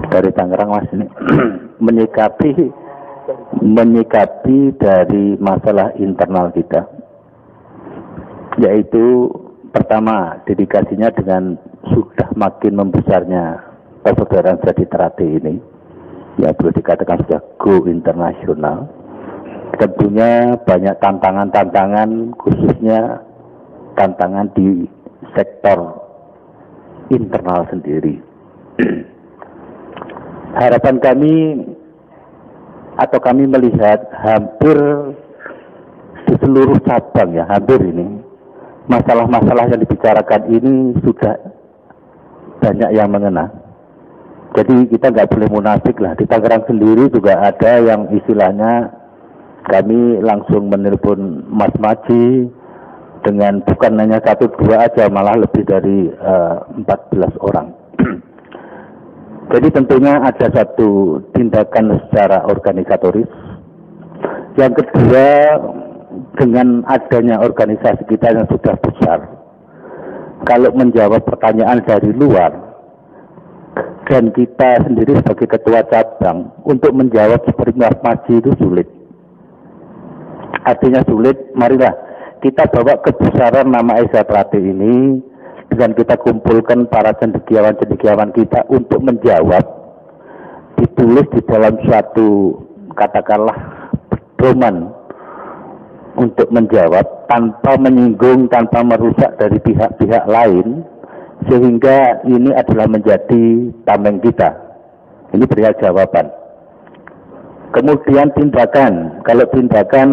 Dari Tangerang Mas ini menyikapi dari masalah internal kita, yaitu pertama dedikasinya dengan sudah makin membesarnya persaudaraan Jadi Terati ini, ya boleh dikatakan sudah go internasional. Tentunya banyak tantangan-tantangan, khususnya tantangan di sektor internal sendiri. Harapan kami atau kami melihat hampir di seluruh cabang ya, hampir ini masalah-masalah yang dibicarakan ini sudah banyak yang mengena. Jadi kita nggak boleh munafik lah. Di Tangerang sendiri juga ada yang istilahnya kami langsung menelpon Mas Maji dengan bukan hanya 1-2 aja, malah lebih dari 14 orang. Jadi tentunya ada satu tindakan secara organisatoris. Yang kedua, dengan adanya organisasi kita yang sudah besar, kalau menjawab pertanyaan dari luar, dan kita sendiri sebagai ketua cabang, untuk menjawab seperti Mas Maji itu sulit. Artinya sulit, marilah kita bawa kebesaran nama Esa Terati ini, dengan kita kumpulkan para cendekiawan-cendekiawan kita untuk menjawab, ditulis di dalam suatu katakanlah pedoman untuk menjawab tanpa menyinggung, tanpa merusak dari pihak-pihak lain, sehingga ini adalah menjadi tameng kita. Ini perihal jawaban. Kemudian tindakan, kalau tindakan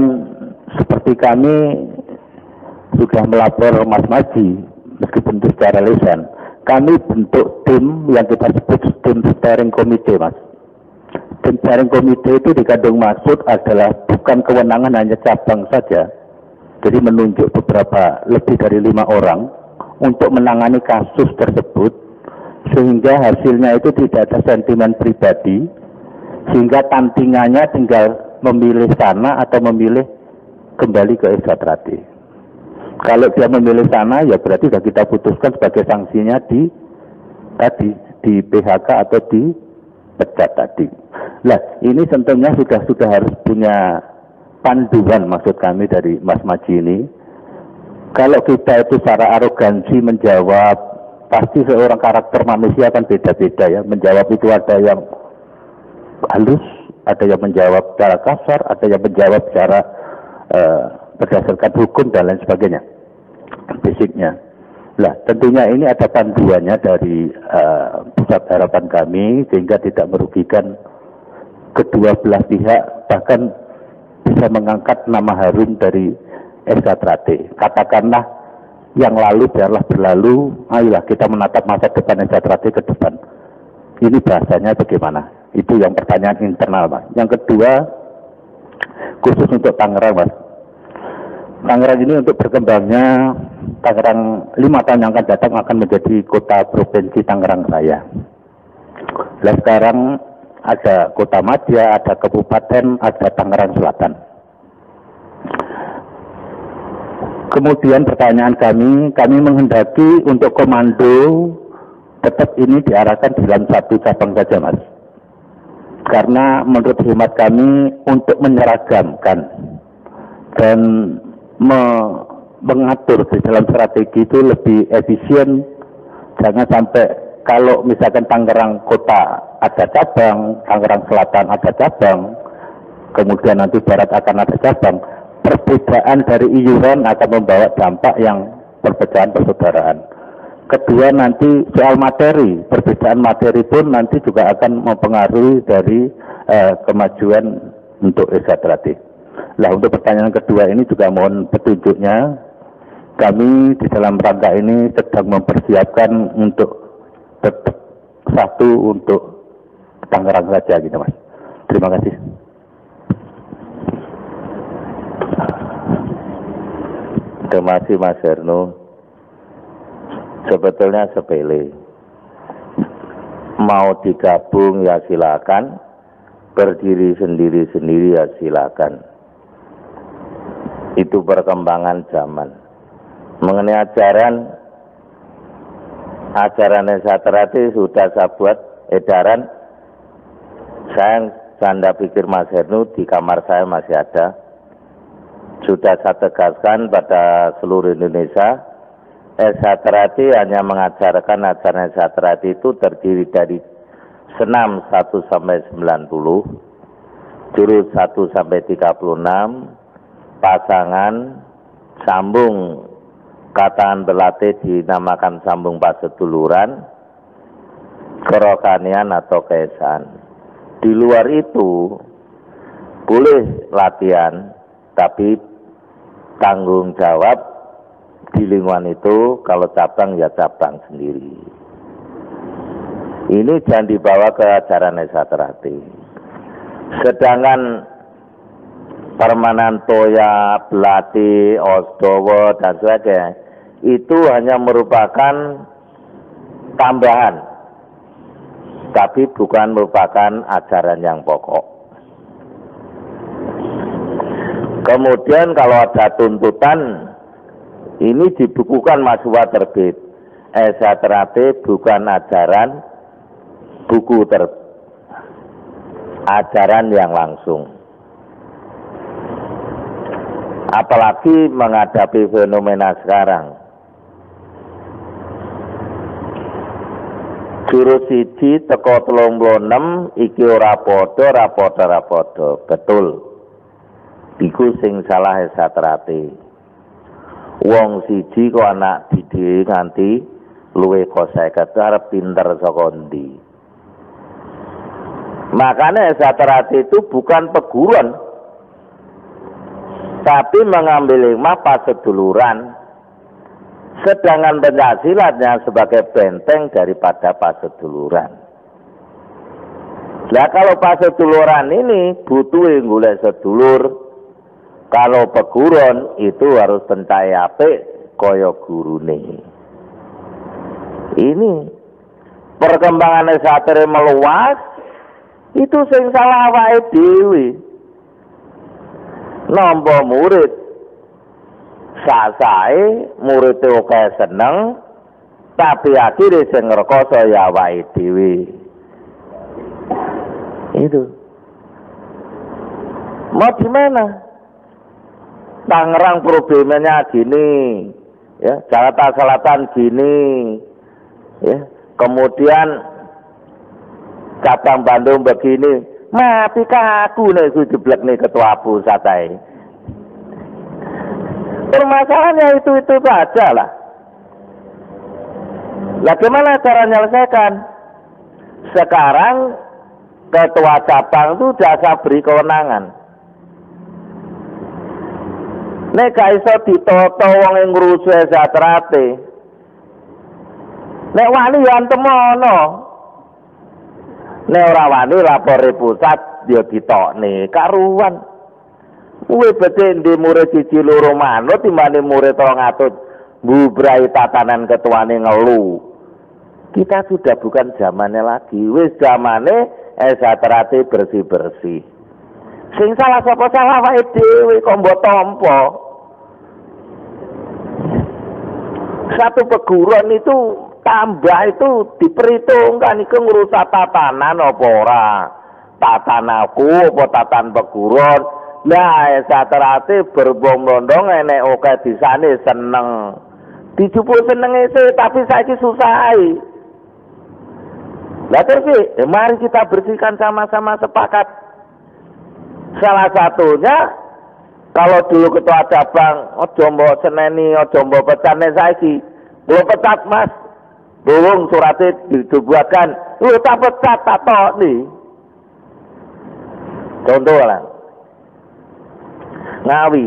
seperti kami sudah melapor Mas Maji, meskipun itu secara lisan, kami bentuk tim yang kita sebut tim steering committee, Mas. Tim steering committee itu dikandung maksud adalah bukan kewenangan hanya cabang saja. Jadi menunjuk beberapa, lebih dari 5 orang untuk menangani kasus tersebut, sehingga hasilnya itu tidak ada sentimen pribadi, sehingga tantingannya tinggal memilih sana atau memilih kembali ke Esatrati. Kalau dia memilih sana, ya berarti sudah kita putuskan sebagai sanksinya di PHK atau di pecat tadi. Nah, ini tentunya sudah harus punya panduan, maksud kami dari Mas Maji ini. Kalau kita itu secara arogansi menjawab, pasti seorang karakter manusia kan beda-beda ya. Menjawab itu ada yang halus, ada yang menjawab secara kasar, ada yang menjawab secara berdasarkan hukum dan lain sebagainya. Basicnya. Nah, tentunya ini ada panduannya dari pusat harapan kami, sehingga tidak merugikan kedua belah pihak, bahkan bisa mengangkat nama harum dari Esatrati. Katakanlah yang lalu biarlah berlalu, ayolah kita menatap masa depan Esatrati ke depan. Ini bahasanya bagaimana? Itu yang pertanyaan internal, Mas. Yang kedua, khusus untuk Tangerang, Mas. Tangerang ini untuk berkembangnya, Tangerang 5 tahun yang akan datang akan menjadi kota provinsi Tangerang Raya. Nah, sekarang ada Kota Madya, ada Kabupaten, ada Tangerang Selatan. Kemudian pertanyaan kami menghendaki untuk komando tetap ini diarahkan dalam satu cabang saja, Mas. Karena menurut hemat kami untuk menyeragamkan dan mengatur di dalam strategi itu lebih efisien. Jangan sampai kalau misalkan Tangerang Kota ada cabang, Tangerang Selatan ada cabang, kemudian nanti Barat akan ada cabang, perbedaan dari iuran akan membawa dampak yang perpecahan persaudaraan. Kedua, nanti soal materi, perbedaan materi pun nanti juga akan mempengaruhi dari kemajuan untuk Esatrati. Nah, untuk pertanyaan kedua ini juga mohon petunjuknya. Kami di dalam rangka ini sedang mempersiapkan untuk tetap satu untuk Tangerang saja gitu, Mas. Terima kasih.
Terima kasih, Mas Herno. Sebetulnya sepele. Mau digabung ya silakan, berdiri sendiri-sendiri ya silakan. Itu perkembangan zaman. Mengenai ajaran Esatrati sudah saya buat edaran. Saya canda pikir Mas Hernu di kamar saya masih ada. Sudah saya tegaskan pada seluruh Indonesia, Esatrati hanya mengajarkan ajaran Esatrati itu terdiri dari senam 1 sampai 90, jurus 1 sampai 36, pasangan, sambung, kataan berlatih dinamakan sambung paseduluran, kerokanian atau keesaan. Di luar itu boleh latihan, tapi tanggung jawab di lingkungan itu, kalau cabang ya cabang sendiri. Ini jangan dibawa ke ajaran Esatrati. Sedangkan Permanantoya, Belati, Osdowo, dan sebagainya, itu hanya merupakan tambahan, tapi bukan merupakan ajaran yang pokok. Kemudian kalau ada tuntutan, ini dibukukan mahasiswa terbit. Esatrati bukan ajaran buku ajaran yang langsung. Apalagi menghadapi fenomena sekarang. Jurus 1 teko 36 iki ora padha. Betul. Iku sing salah esatrate. Wong siji kok anak didik nganti luwih kok 50 arep pinter saka ndi. Makanya esatrate itu bukan peguruan, tapi mengambil hikmah paseduluran. Sedangkan pencaksilatnya sebagai benteng daripada paseduluran. Nah kalau paseduluran ini butuh golek sedulur. Kalau peguron itu harus pencai apik kaya gurune. Ini perkembangan esatria meluas, itu sing salah awake dhewe. Nampa murid sasae murid oke seneng, tapi akhirnya sing ngrekoso ya awake dhewe. Itu. Mau di mana? Tangerang problemnya gini, ya, Jakarta Selatan gini, ya, kemudian cabang Bandung begini, mati kaku nih jeblek nih ketua pusat ini. Permasalahannya itu saja lah. Lah gimana cara menyelesaikan? Sekarang ketua cabang itu jasa beri kewenangan. Nek gak iso ditoto wong ing ngrusu esatrate. Nek wani yo antemono. Nek ora wani lapor pusat yo ditokne karuan. Kuwi bedhe ndi murid siji loro manut timbane murid 300 mbubrai tatanan ketuane ngelu. Kita sudah bukan zamannya lagi, wis zamane esatrate bersih-bersih. Sing salah sapa salah wae dhewe kok mbok tampa. Satu peguruan itu tambah itu diperhitungkan iku ngrusak tatanan apa ora. Tatanaku apa tatan peguruan. Lah esatrate berbondong-bondong enek oke disane seneng. Dijupuk senenge tapi saiki susah. Lah terus mari kita bersihkan sama-sama sepakat. Salah satunya kalau dulu ketua cabang, ojo mbok seneni, ojo mbok pecane saiki. Belum pecat mas, belum suratnya dibuatkan. Lu tak pecat, tak tok nih. Contoh lah. Ngawi.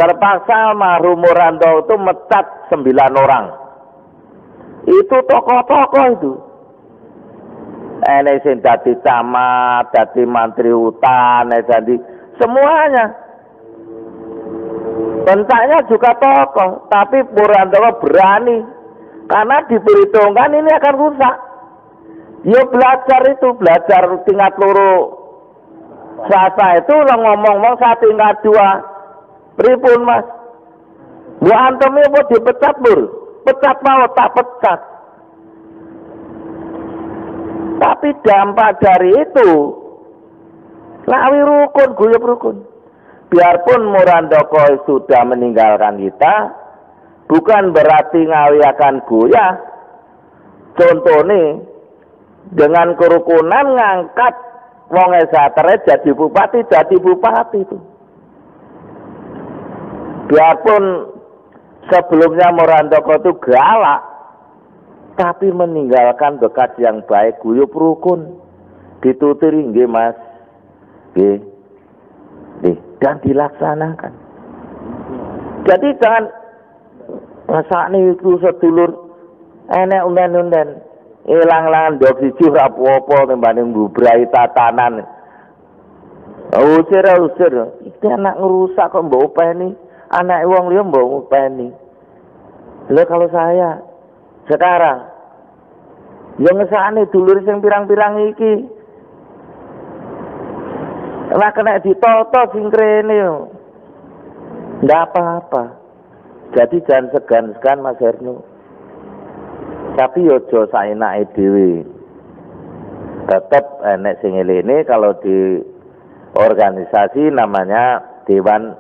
Terpaksa almarhum Murando itu mecat 9 orang. Itu tokoh-tokoh itu. Ini sing dadi camat, dadi menteri hutan, jadi semuanya. Bentaknya juga tokoh, tapi Purandowo berani karena diperhitungkan ini akan rusak. Dia belajar tingkat loro. Sasa itu lo ngomong-ngomong saat tingkat 2. Pripun mas? Bu Antomi mau dipecat bur? Pecat mau tak pecat. Tapi dampak dari itu, Ngawi rukun, guyub rukun. Biarpun Murandoko sudah meninggalkan kita, bukan berarti Ngawi akan goyah. Contoh nih, dengan kerukunan ngangkat wong esatre jadi bupati itu. Biarpun sebelumnya Murandoko itu galak, tapi meninggalkan bekas yang baik, guyub rukun, dituturi nggih mas, nggih, dan dilaksanakan. Jadi jangan rasane itu sedulur enek unden-unden, ilang-ilangan ndok siji ora apa-apa tembane mbubrai tatanan. Usir, iki anak ngerusak kok mbok openi, anak wong liya mbok openi. Lha kalau saya sekarang yang ngesane dulur sing pirang-pirang iki ora kena ditoto sing krene yo. Ndak apa-apa. Jadi jangan segan-segan Mas Hernu. Tapi yo aja saenake dhewe. Tetep enek sing elene kalau di organisasi namanya Dewan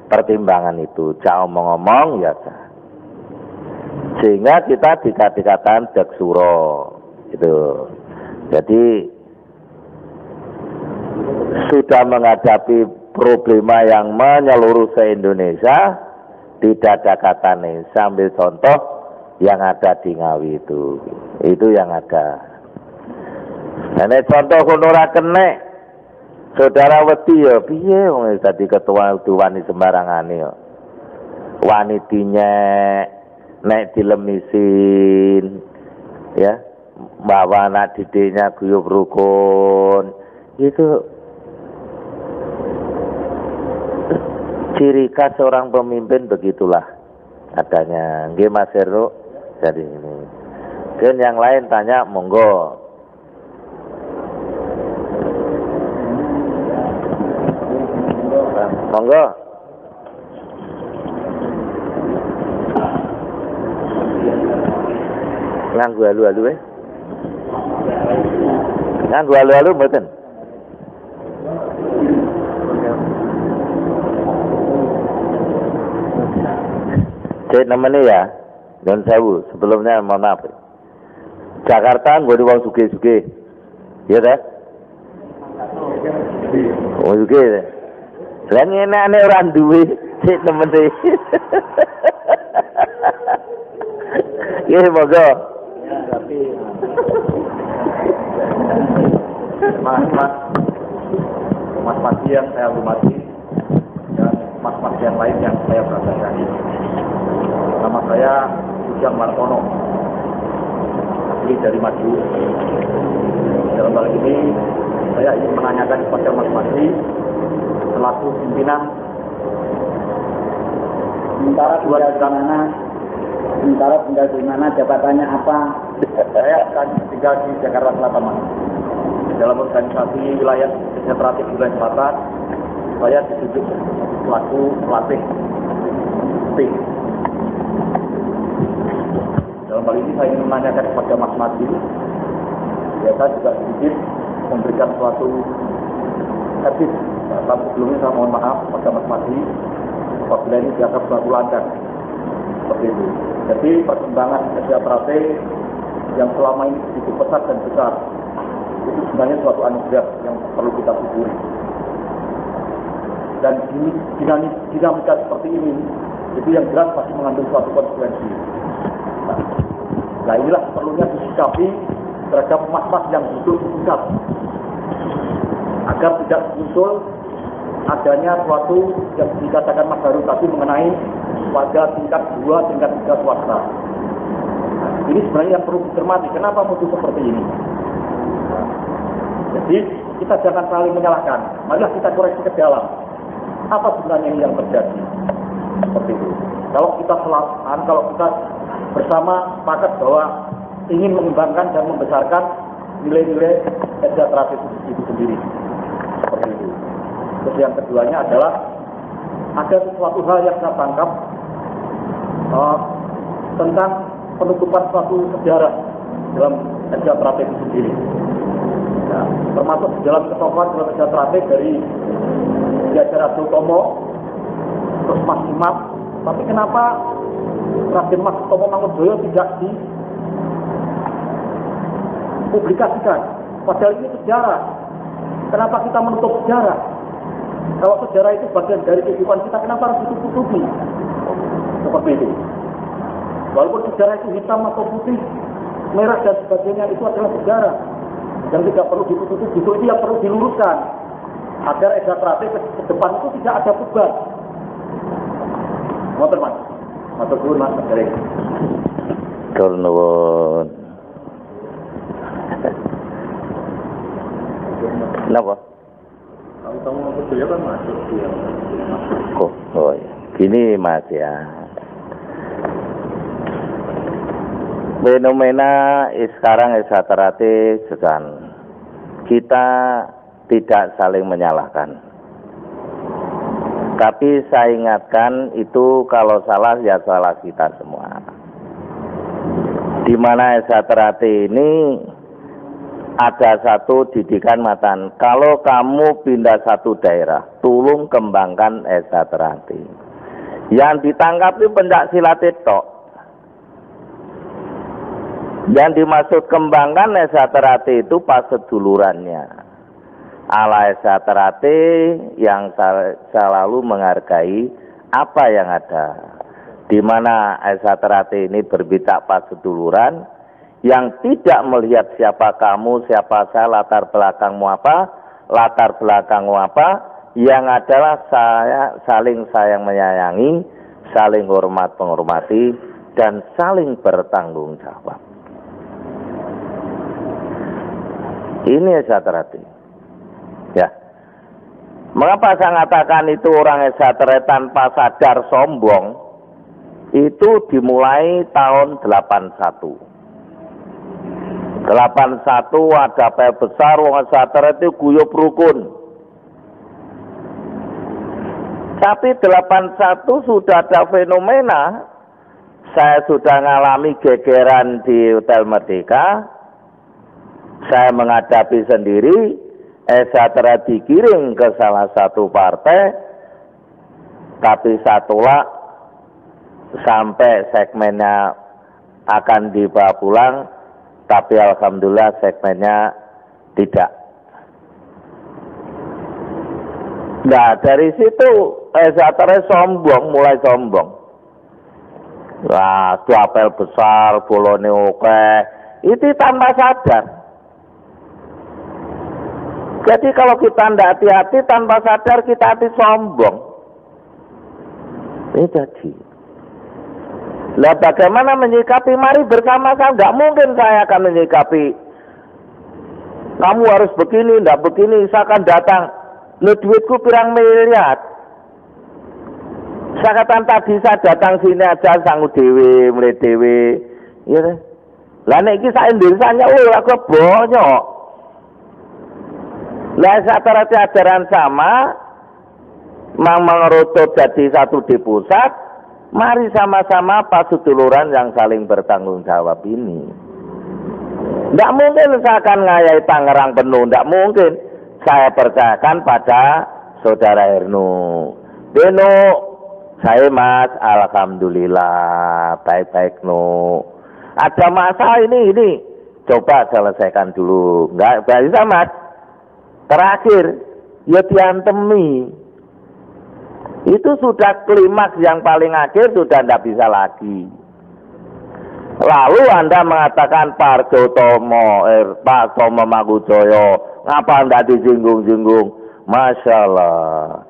Pertimbangan itu. Cak omong-omong ya cak. Sehingga kita dikatakan deksuro itu. Jadi sudah menghadapi problema yang menyeluruh se-Indonesia, tidak ada kata Nesa. Ambil contoh yang ada di Ngawi itu yang ada. Nah, contoh kono ora kenek, saudara wedi ya piye wong dadi ketua wani sembarangan ya. Wani dinyek, nek dilemisin, ya, bawa anak didiknya guyub rukun, itu ciri khas seorang pemimpin begitulah adanya. Nggih Mas Heru, jadi ini. Dan yang lain tanya, monggo. Monggo. Nganggo alu-alu Nganggo alu-alu mboten? Cek namanya ya, dan sewu. Sebelumnya mohon maaf. Jakarta nggak ada uang suge-suge, ya dah? Uang suge, deh. Selain ini aneh orang duit, cek namanya. Ya, moga.
Tapi Mas Pati yang saya hormati dan Mas yang lain yang saya banggakan. Nama saya Ujang Martono, asli dari Madiun. Dalam hal ini saya ingin menanyakan kepada Mas Pati selaku pimpinan sementara tinggal di mana, jabatannya apa? Saya akan tinggal di Jakarta Selatan, Mas. Dalam organisasi wilayah Sejahtera Wilayah Selatan, saya ditunjuk selaku pelatih tim. Dalam hal ini saya ingin menanyakan kepada Mas Madi, saya juga sedikit memberikan suatu etis. Tapi sebelumnya saya mohon maaf kepada Mas Madi apabila ini dianggap suatu langkah seperti itu. Jadi perkembangan Sejahtera yang selama ini begitu pesat dan besar, itu sebenarnya suatu anugerah yang perlu kita syukuri. Dan dinamika seperti ini, itu yang jelas pasti mengandung suatu konsekuensi. Nah inilah perlunya disikapi terhadap mas-mas yang duduk di pusat, agar tidak muncul adanya suatu yang dikatakan Mas Baru tadi mengenai pada tingkat 2, tingkat 3 swasta. Ini sebenarnya yang perlu dicermati. Kenapa muncul seperti ini? Jadi kita jangan saling menyalahkan. Marilah kita koreksi ke dalam. Apa sebenarnya yang terjadi? Seperti itu. Kalau kita bersama sepakat bahwa ingin mengembangkan dan membesarkan nilai-nilai sejahtera itu sendiri. Seperti itu. Terus yang keduanya adalah ada sesuatu hal yang saya tangkap tentang penutupan suatu sejarah dalam sejahtera itu sendiri. Nah, termasuk dalam ketokohan dalam sejahtera dari Raja Tomo, terus Mas Imam. Tapi kenapa Raden Mas Tomo Mangunjoyo tidak dipublikasikan? Padahal ini sejarah. Kenapa kita menutup sejarah? Kalau sejarah itu bagian dari kehidupan kita, kenapa harus ditutupi? Seperti itu. Walaupun sejarah itu hitam atau putih, merah dan sebagainya, itu adalah sejarah yang tidak perlu ditutup. Justru itu yang perlu diluruskan agar sejahtera ke depan itu tidak ada beban. Mohon Mas, matur nuwun Mas Derek.
Tur nuwun. Kenapa?
Tahu beliau kan masuk dia.
Oh ya. Gini Mas ya. Fenomena sekarang sejahtera sedang kita tidak saling menyalahkan. Tapi saya ingatkan itu kalau salah ya salah kita semua. Di mana sejahtera ini ada satu didikan matan. Kalau kamu pindah satu daerah, tolong kembangkan sejahtera. Yang ditangkap itu pencak silat tok. Yang dimaksud kembangkan sejahtera itu pas sedulurannya. ala Esa Terate yang selalu menghargai apa yang ada. Di mana Esa Terate ini berbita seduluran yang tidak melihat siapa kamu, siapa saya, latar belakangmu apa, yang adalah saya saling sayang menyayangi, saling hormat menghormati, dan saling bertanggung jawab. Ini Esa Terate. Ya. Mengapa saya mengatakan itu orang Esa Terate tanpa sadar sombong? Itu dimulai tahun 81. 81 ada pel besar, wong Esa Terate itu guyub rukun. Tapi 81 sudah ada fenomena. Saya sudah mengalami gegeran di Hotel Merdeka. Saya menghadapi sendiri. Esa Terate dikirim ke salah satu partai. Tapi saya tolak sampai segmennya akan dibawa pulang. Tapi alhamdulillah segmennya tidak. Nah dari situ Esa Terate mulai sombong. Wah, apel besar, bolone oke. Itu tanpa sadar. Jadi kalau kita tidak hati-hati tanpa sadar kita hati sombong. Ini jadi. Lah bagaimana menyikapi? Mari bersama-sama. Tidak mungkin saya akan menyikapi. Kamu harus begini, tidak begini. Saya akan datang. Lo duitku pirang miliar. Saya katakan tadi saya datang sini aja sanggup dewe, mulai dewe. Ya. Lah nek iki sak Indonesianya aku bonyok. Lah Esa Terate ajaran sama, mengerucut jadi satu di pusat. Mari sama-sama seduluran yang saling bertanggung jawab ini. Tidak mungkin saya akan ngayai Tangerang penuh, tidak mungkin. Saya percayakan pada Saudara Hernu. Beno, saya Mas, alhamdulillah, baik-baik no. Ada masalah ini, coba selesaikan dulu. Enggak bisa Mas. Terakhir, ya diantemi. Itu sudah klimaks yang paling akhir, sudah tidak bisa lagi. Lalu Anda mengatakan Pak Jotomo, Pak Somo Magujoyo, ngapa tidak disinggung-singgung? Masya Allah.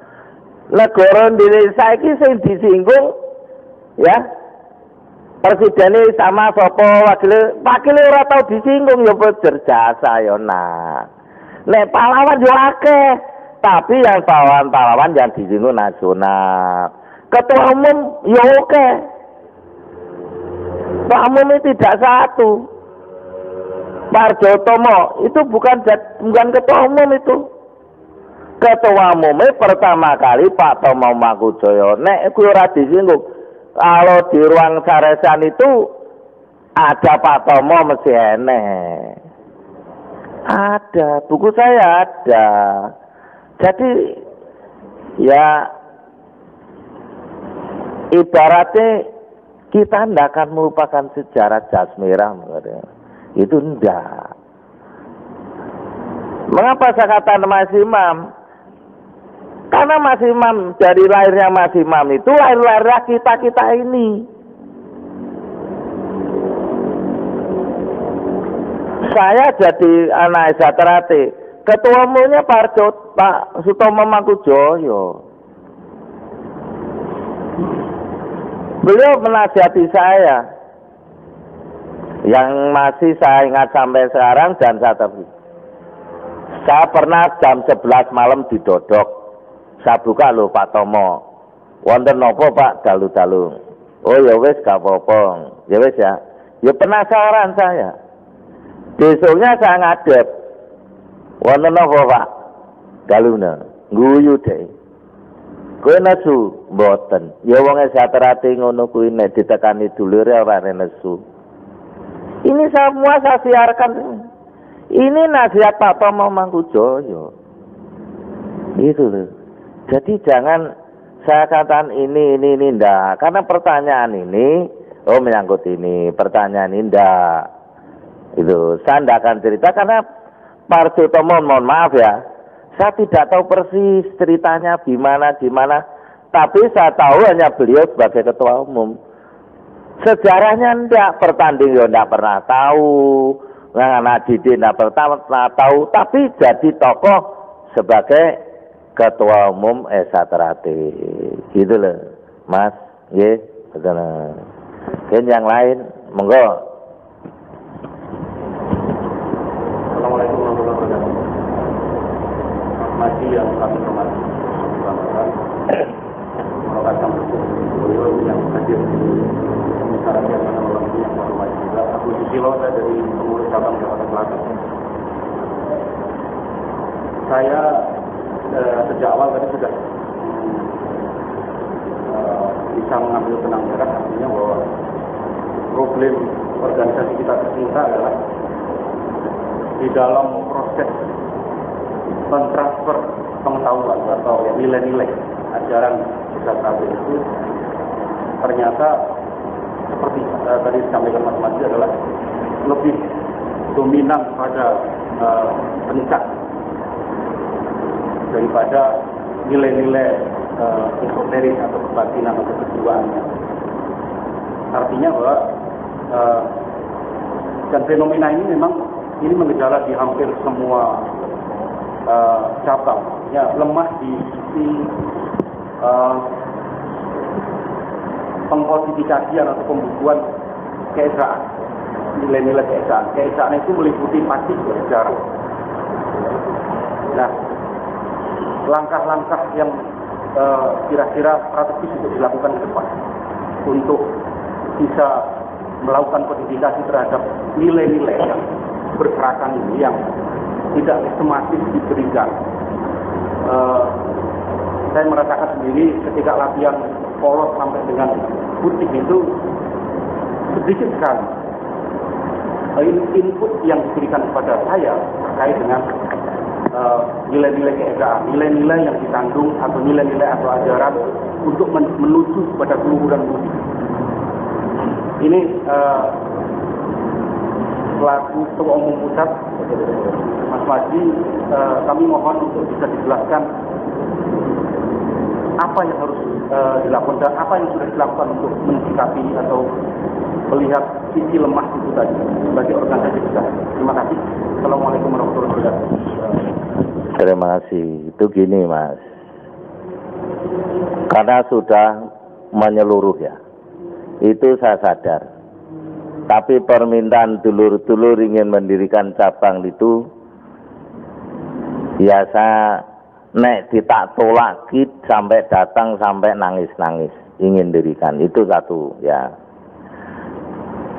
Negara Indonesia ini sing disinggung, ya. Presidennya sama sopo wakilnya ora tau disinggung, ya berjasa ya nah. Nek pahlawan yo akeh. Tapi yang pahlawan-pahlawan yang disinggung nasional. Ketua umum ya oke. Ketua umum ini tidak satu. Pak Jotomo itu bukan ketua umum itu. Ketua umum pertama kali Pak Tomo Magujoyo. Nek kuwi ora disinggung. Kalau di ruang saresan itu ada Pak Tomo mesti enek. Ada, buku saya ada. Jadi ya ibaratnya kita tidak akan melupakan sejarah jas merah. Itu enggak. Mengapa saya katakan Mas Imam? Karena Mas Imam dari lahirnya Mas Imam itu lahir-lahirnya kita ini. Saya jadi anak Esa Terate. Ketua umumnya Pak Sutomo Magujoyo. Beliau menasihati saya. Yang masih saya ingat sampai sekarang dan saya pernah jam 11 malam didodok. Saya buka loh Pak Tomo. Wonten nopo Pak dalu-dalu. Oh ya wis gak apa-apa. Ya wis ya. Ya penasaran saya. Besoknya saya ngadep. Wonten nopo Pak daluna. Guyu deh. Kowe nesu mboten. Ya wong Esa Terate ngono kuwi nek ditekani dulure ora nesu. Ini semua saya siarkan. Ini nasihat Pak Tomo Magujoyo. Itu loh. Jadi jangan saya katakan ini ndak. Karena pertanyaan ini, menyangkut ini. Pertanyaan ini ndak. Itu, saya ndak akan cerita karena Pak Sutomo mohon maaf ya. Saya tidak tahu persis ceritanya gimana, tapi saya tahu hanya beliau sebagai ketua umum. Sejarahnya enggak, pertanding ya enggak pernah tahu, anak didik enggak pernah tahu, tapi jadi tokoh sebagai ketua umum Esa Terate. Gitu loh, Mas. Nggih, betul. Dan yang lain, monggo.
Assalamualaikum warahmatullahi wabarakatuh. Masih yang kami hormati, merupakan beliau yang hadir di pembicaraan yang malam ini yang hormati juga. Aku Susilo, saya dari pengurus cabang Jakarta Selatan. Saya sejak awal tadi sudah bisa mengambil benang merah, artinya bahwa problem organisasi kita tercinta adalah di dalam proses mentransfer pengetahuan atau nilai-nilai ajaran Esa Terate itu ternyata seperti tadi disampaikan Mas Madi adalah lebih dominan pada pencak daripada nilai-nilai esoterik atau kebatinan atau kejiwaannya. Artinya bahwa dan fenomena ini memang ini mengejala di hampir semua cabang, ya, lemah di sisi pengkodifikasian atau pembukuan keesaan, nilai-nilai keesaan. Keesaan itu meliputi pasti sejarah. Nah, langkah-langkah yang kira-kira strategis untuk dilakukan ke depan untuk bisa melakukan kodifikasi terhadap nilai-nilai yang bergerakan ini yang tidak sistematis diberikan. Saya merasakan sendiri ketika latihan polos sampai dengan putih itu sedikit sekali input yang diberikan kepada saya terkait dengan nilai-nilai keesaan, nilai-nilai yang dikandung atau nilai-nilai atau ajaran untuk menuju kepada keluhuran budi. Ini selaku Ketua Umum Pusat Mas Madi, kami mohon untuk bisa dijelaskan apa yang harus dilakukan dan apa yang sudah dilakukan untuk mensikapi atau melihat sisi lemah itu tadi sebagai organisasi besar. Terima kasih. Assalamualaikum warahmatullahi wabarakatuh.
Terima kasih. Itu gini, Mas. Karena sudah menyeluruh ya. Itu saya sadar. Tapi permintaan dulur-dulur ingin mendirikan cabang itu ya saya nek ditak tolak sampai datang sampai nangis-nangis ingin dirikan. Itu satu ya.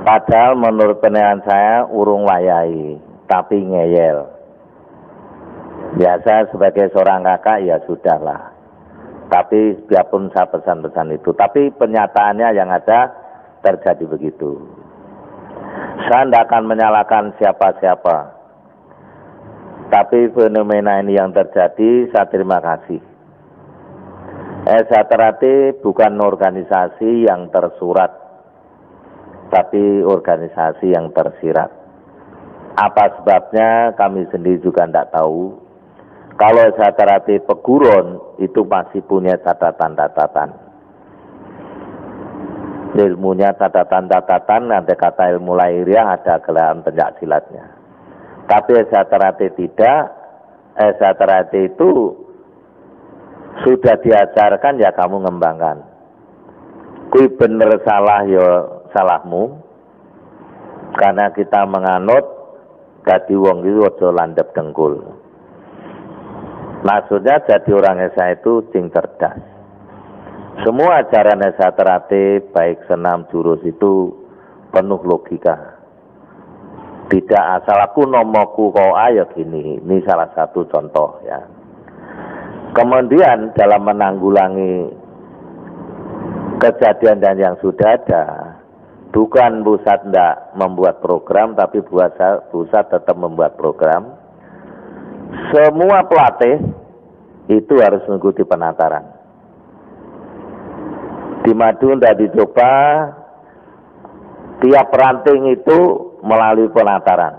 Padahal menurut penilaian saya urung wayai, tapi ngeyel. Ya saya sebagai seorang kakak ya sudahlah. Tapi biarpun saya pesan-pesan itu, tapi penyataannya yang ada terjadi begitu. Saya tidak akan menyalahkan siapa-siapa. Tapi fenomena ini yang terjadi, saya terima kasih. Esa Terate bukan organisasi yang tersurat, tapi organisasi yang tersirat. Apa sebabnya kami sendiri juga tidak tahu. Kalau Esa Terate peguron itu masih punya catatan-catatan. Ilmunya catatan-catatan, nanti kata ilmu lahiriah ada gelaran pencaksilatnya. Tapi Esa Terate tidak. Esa Terate itu sudah diajarkan ya kamu ngembangkan. Kui bener salah ya salahmu. Karena kita menganut dadi wong itu aja landhep dengkul. Maksudnya jadi orang Esa itu sing cerdas. Semua ajaran Esa Terate baik senam jurus itu penuh logika. Tidak asal aku nomoku kau ayo gini. Ini salah satu contoh ya. Kemudian dalam menanggulangi kejadian dan yang sudah ada, bukan pusat tidak membuat program, tapi pusat tetap membuat program. Semua pelatih itu harus mengikuti penataran. Di Madu tidak dicoba, tiap ranting itu melalui penataran.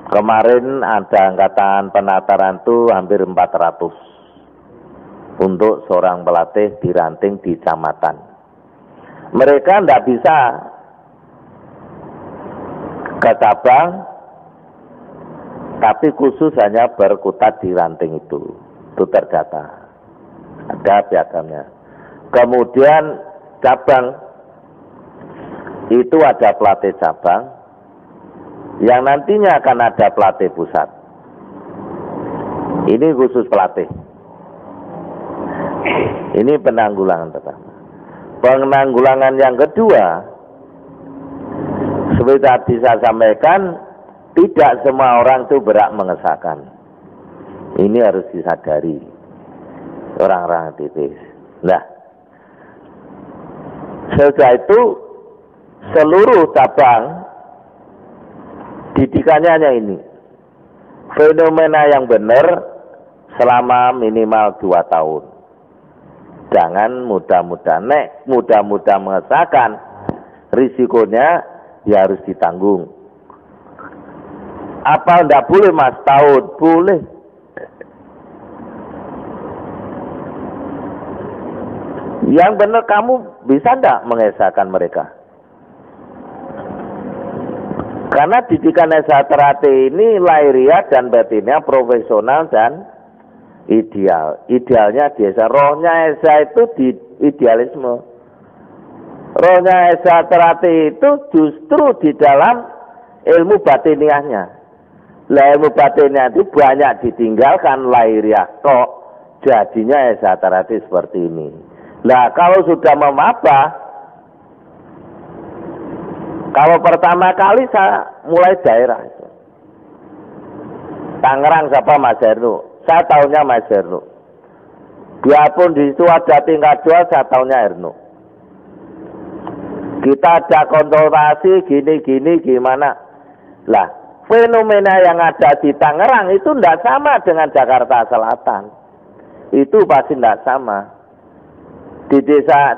Kemarin ada angkatan penataran itu hampir 400 untuk seorang pelatih di ranting di kecamatan. Mereka tidak bisa ke cabang, tapi khusus hanya berkutat di ranting itu terdata. Ada piagamnya. Kemudian cabang itu ada pelatih cabang, yang nantinya akan ada pelatih pusat. Ini khusus pelatih. Ini penanggulangan pertama. Penanggulangan yang kedua, seperti tadi saya sampaikan, tidak semua orang itu berhak mengesahkan. Ini harus disadari orang-orang aktivis. Nah, setelah itu seluruh cabang didikannya hanya ini. Fenomena yang benar selama minimal 2 tahun. Jangan mudah-mudah mengesahkan, risikonya ya harus ditanggung. Apa enggak boleh mas tahun? Boleh. Yang benar kamu bisa enggak mengesahkan mereka? Karena didikan Esa Terate ini lahiriah dan batinnya profesional dan ideal. Idealnya di Esa. Rohnya Esa itu di idealisme. Rohnya Esa Terate itu justru di dalam ilmu batiniahnya. Lah ilmu batiniah itu banyak ditinggalkan lahiriah kok. Jadinya Esa Terate seperti ini. Nah kalau sudah memabah, kalau pertama kali saya mulai daerah itu. Tangerang siapa Mas Hernu? Saya tahunya Mas Hernu. Biarpun di situ ada tingkat 2, saya tahunya Hernu. Kita ada konsultasi gini-gini gimana. Lah, fenomena yang ada di Tangerang itu tidak sama dengan Jakarta Selatan. Itu pasti tidak sama. Di desa,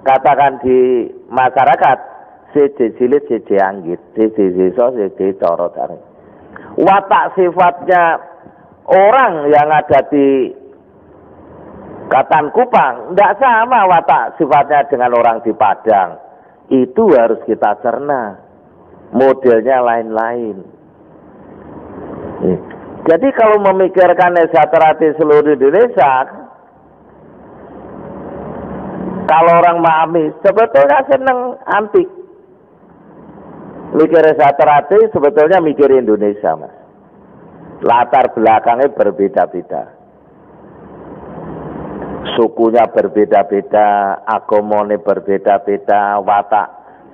katakan di masyarakat, siji cilik siji anggit, siji desa siji cara tarik. Watak sifatnya orang yang ada di Katan Kupang tidak sama watak sifatnya dengan orang di Padang. Itu harus kita cerna. Modelnya lain-lain. Jadi kalau memikirkan Esa Terate seluruh Indonesia, kalau orang memahami sebetulnya seneng antik. Mikir Esa Terate sebetulnya mikir Indonesia, Mas. Latar belakangnya berbeda-beda. Sukunya berbeda-beda, agamanya berbeda-beda, watak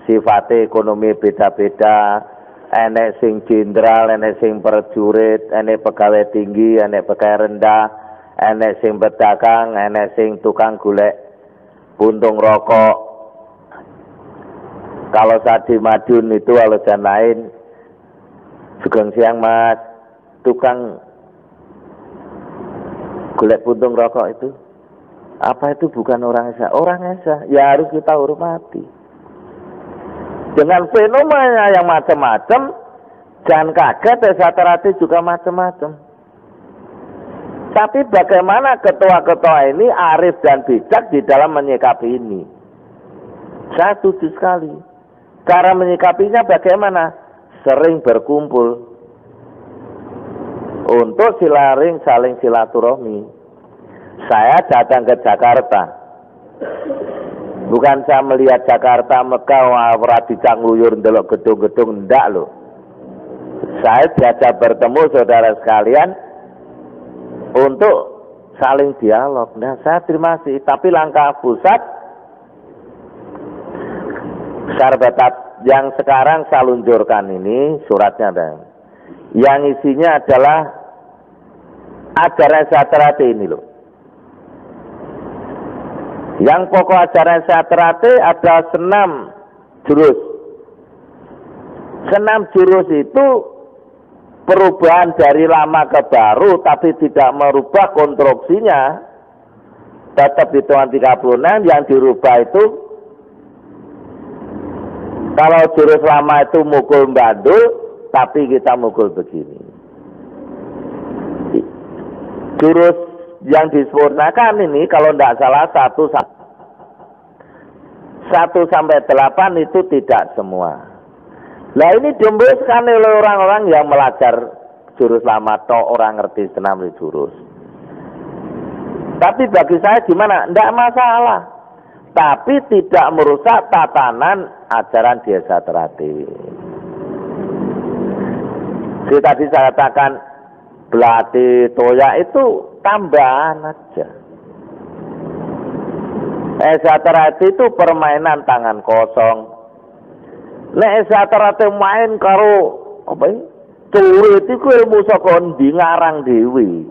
sifatnya ekonomi beda-beda. Enek sing jenderal, enek sing prajurit, enek pegawai tinggi, enek pegawai rendah, enek sing pedagang, enek sing tukang golek puntung rokok. Kalau saat di Madiun itu alasan lain, Sugeng siang mas, tukang golek puntung rokok itu, apa itu bukan orang Esa? Orang Esa, ya harus kita hormati. Dengan fenomena yang macam-macam, jangan kaget Esa Terate juga macam-macam. Tapi bagaimana ketua-ketua ini arif dan bijak di dalam menyikapi ini? Saya setuju sekali. Cara menyikapinya bagaimana? Sering berkumpul untuk saling silaturahmi. Saya datang ke Jakarta, bukan saya melihat Jakarta megah ora dijak ngluyur ndelok gedung-gedung, ndak loh. Saya diajak bertemu saudara sekalian untuk saling dialog. Nah, saya terima kasih. Tapi langkah pusat Sarbatat yang sekarang saya luncurkan ini suratnya ada. Yang isinya adalah ajaran Esa Terate ini loh. Yang pokok ajaran Esa Terate ada 6 jurus. 6 jurus itu perubahan dari lama ke baru, tapi tidak merubah konstruksinya. Tetap hitungan 36, yang dirubah itu, kalau jurus lama itu mukul bandul, tapi kita mukul begini. Jurus yang disempurnakan ini kalau tidak salah 1 sampai 8 itu tidak semua. Nah ini dihembuskan oleh orang-orang yang belajar jurus lama, orang ngerti senam jurus. Tapi bagi saya gimana? Tidak masalah. Tapi tidak merusak tatanan ajaran desa terati. Tadi saya katakan belati toya itu tambahan aja. Esaterati itu permainan tangan kosong. Nek esaterati main karo apa ini? Curit itu ilmu sokondi ngarang dewi.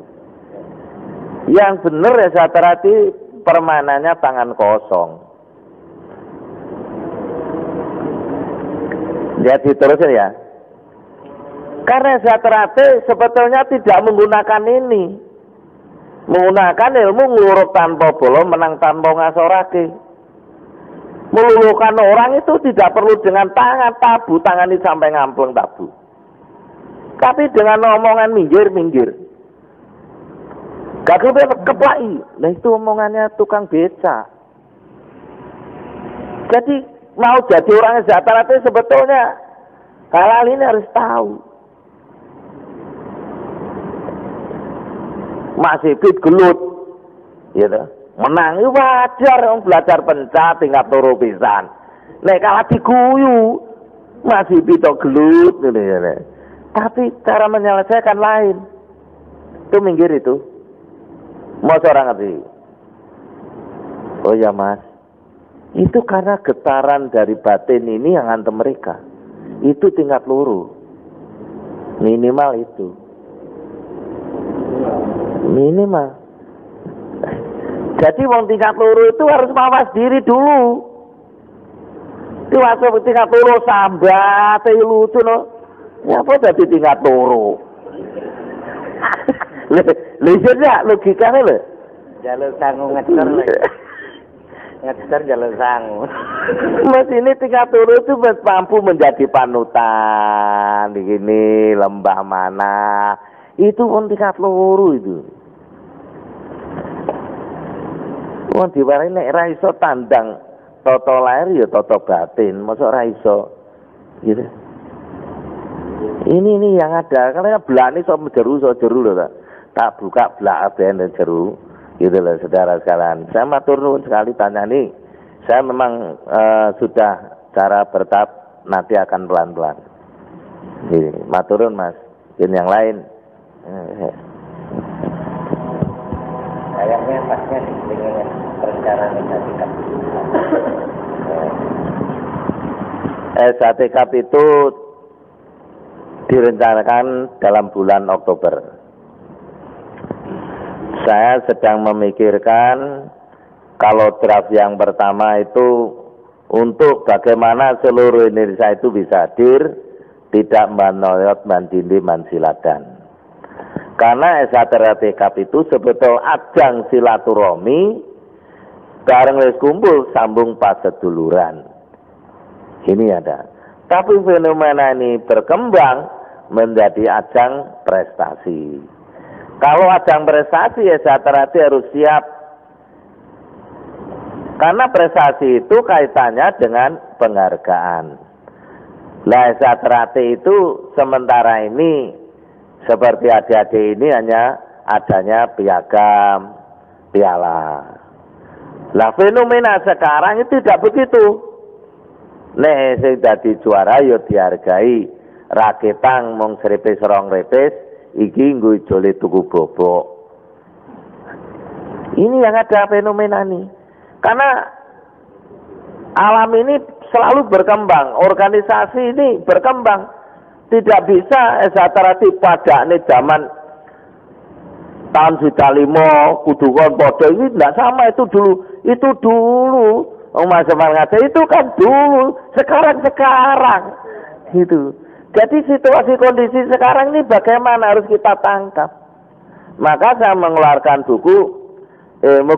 Yang bener esaterati permainannya tangan kosong. Jadi terusin ya. Karena esaterati sebetulnya tidak menggunakan ini. Menggunakan ilmu nguruk tanpa bolong, menang tanpa ngasorake. Meluluhkan orang itu tidak perlu dengan tangan tabu, tangan ini sampai ngampleng tabu. Tapi dengan omongan minggir. Gak keplai. Nah itu omongannya tukang beca. Jadi mau jadi orang sejahtera itu sebetulnya hal-hal ini harus tahu. Masih fit gelut, gitu. Menang itu wajar, orang belajar pencak tingkat turu pisan. Nek kalah diguyu, masih fit gelut, gitu. Tapi cara menyelesaikan lain. Itu minggir itu. Mau seorang ngerti? Oh ya mas, itu karena getaran dari batin ini yang antem mereka. Itu tingkat luru. Minimal itu. Minimal. Jadi wong tingkat loro itu harus mawas diri dulu. Itu waktu tingkat loro sambat lucu no. Ya apa jadi tingkat loro? Lihat ya logikanya lho.
Jalur sangu ngecer lagi. Ngecer jalur sangu.
Mas ini tingkat loro itu mampu menjadi panutan. Begini lembah mana? Itu pun tingkat loro itu. Wong diwarai nek ra iso tandang tata lahir ya tata batin, mosok ra iso. Gitu. Ini yang ada, karena belani so jeru lho ta. Tak buka belak ben jeru. Gitu loh saudara sekalian. Saya matur nuwun sekali tanya nih. Saya memang sudah cara bertahap, nanti akan pelan-pelan. Jadi maturun Mas. Dan yang lain
kayaknya pasnya dengan perencanaan SATKAP.
SATKAP itu direncanakan dalam bulan Oktober. Saya sedang memikirkan kalau draft yang pertama itu untuk bagaimana seluruh Indonesia itu bisa hadir, tidak manoyot mandindi mansiladan. Karena SATKAP itu sebetulnya ajang silaturahmi bareng wis kumpul sambung pas seduluran. Ini ada. Tapi fenomena ini berkembang menjadi ajang prestasi. Kalau ajang prestasi SATKAP harus siap. Karena prestasi itu kaitannya dengan penghargaan. Nah SATKAP itu sementara ini seperti adik-adik ini hanya adanya piagam, piala. Lah fenomena sekarang itu tidak begitu. Nek sing dadi juara yo dihargai. Raketang mung serepes rong repes, iki nggo jole tuku bobok. Ini yang ada fenomena ini. Karena alam ini selalu berkembang, organisasi ini berkembang. Tidak bisa SATKAP pada ini zaman tahun 95 kudukan podo ini tidak sama itu dulu Mas Semangat itu kan dulu sekarang gitu. Jadi situasi kondisi sekarang ini bagaimana harus kita tangkap. Maka saya mengeluarkan buku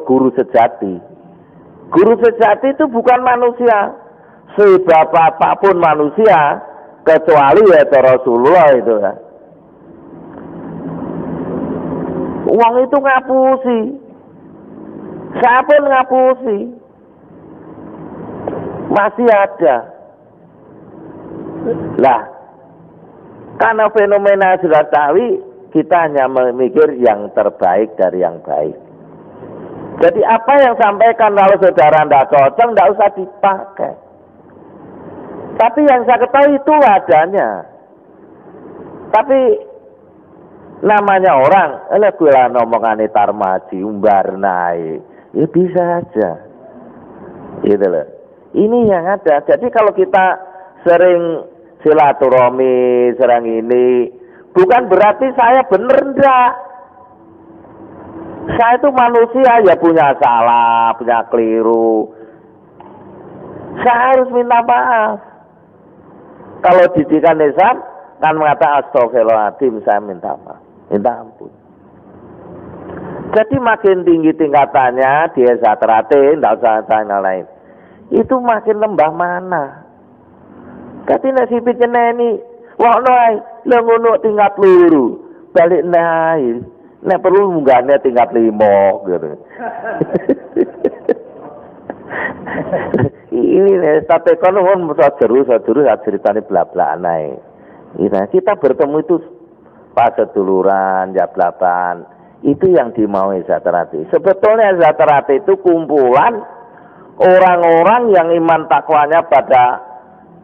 Guru Sejati. Guru sejati itu bukan manusia, sebab apapun manusia kecuali ya Rasulullah itu ya. Uang itu ngapusi, siapa ngapusi, masih ada. Lah, karena fenomena sudah tahu, kita hanya memikir yang terbaik dari yang baik. Jadi apa yang sampaikan kalau saudara tidak cocok, tidak usah dipakai. Tapi yang saya ketahui itu adanya. Tapi namanya orang, gue lah ngomongane tarmaji, umbarnai, ya bisa aja. Gitu loh. Ini yang ada. Jadi kalau kita sering silaturahmi, sering ini, bukan berarti saya bener enggak. Saya itu manusia ya punya salah, punya keliru. Saya harus minta maaf. Kalau didikan Islam kan mengatakan astagfirullahaladzim, saya minta maaf, minta ampun. Jadi makin tinggi tingkatannya dia satrate, tidak usah tanya lain. Itu makin lembah mana? Tapi nasibnya jeneni, wah noai, lengono tingkat luru, balik naik. Nek perlu munggahnya tingkat 5 gitu. Ini nih, tapi kalau juru ceritanya belak-belak naik. Kita bertemu itu pas seduluran, jablapan. Itu yang dimau Zatarati. Sebetulnya Zatarati itu kumpulan orang-orang yang iman takwanya pada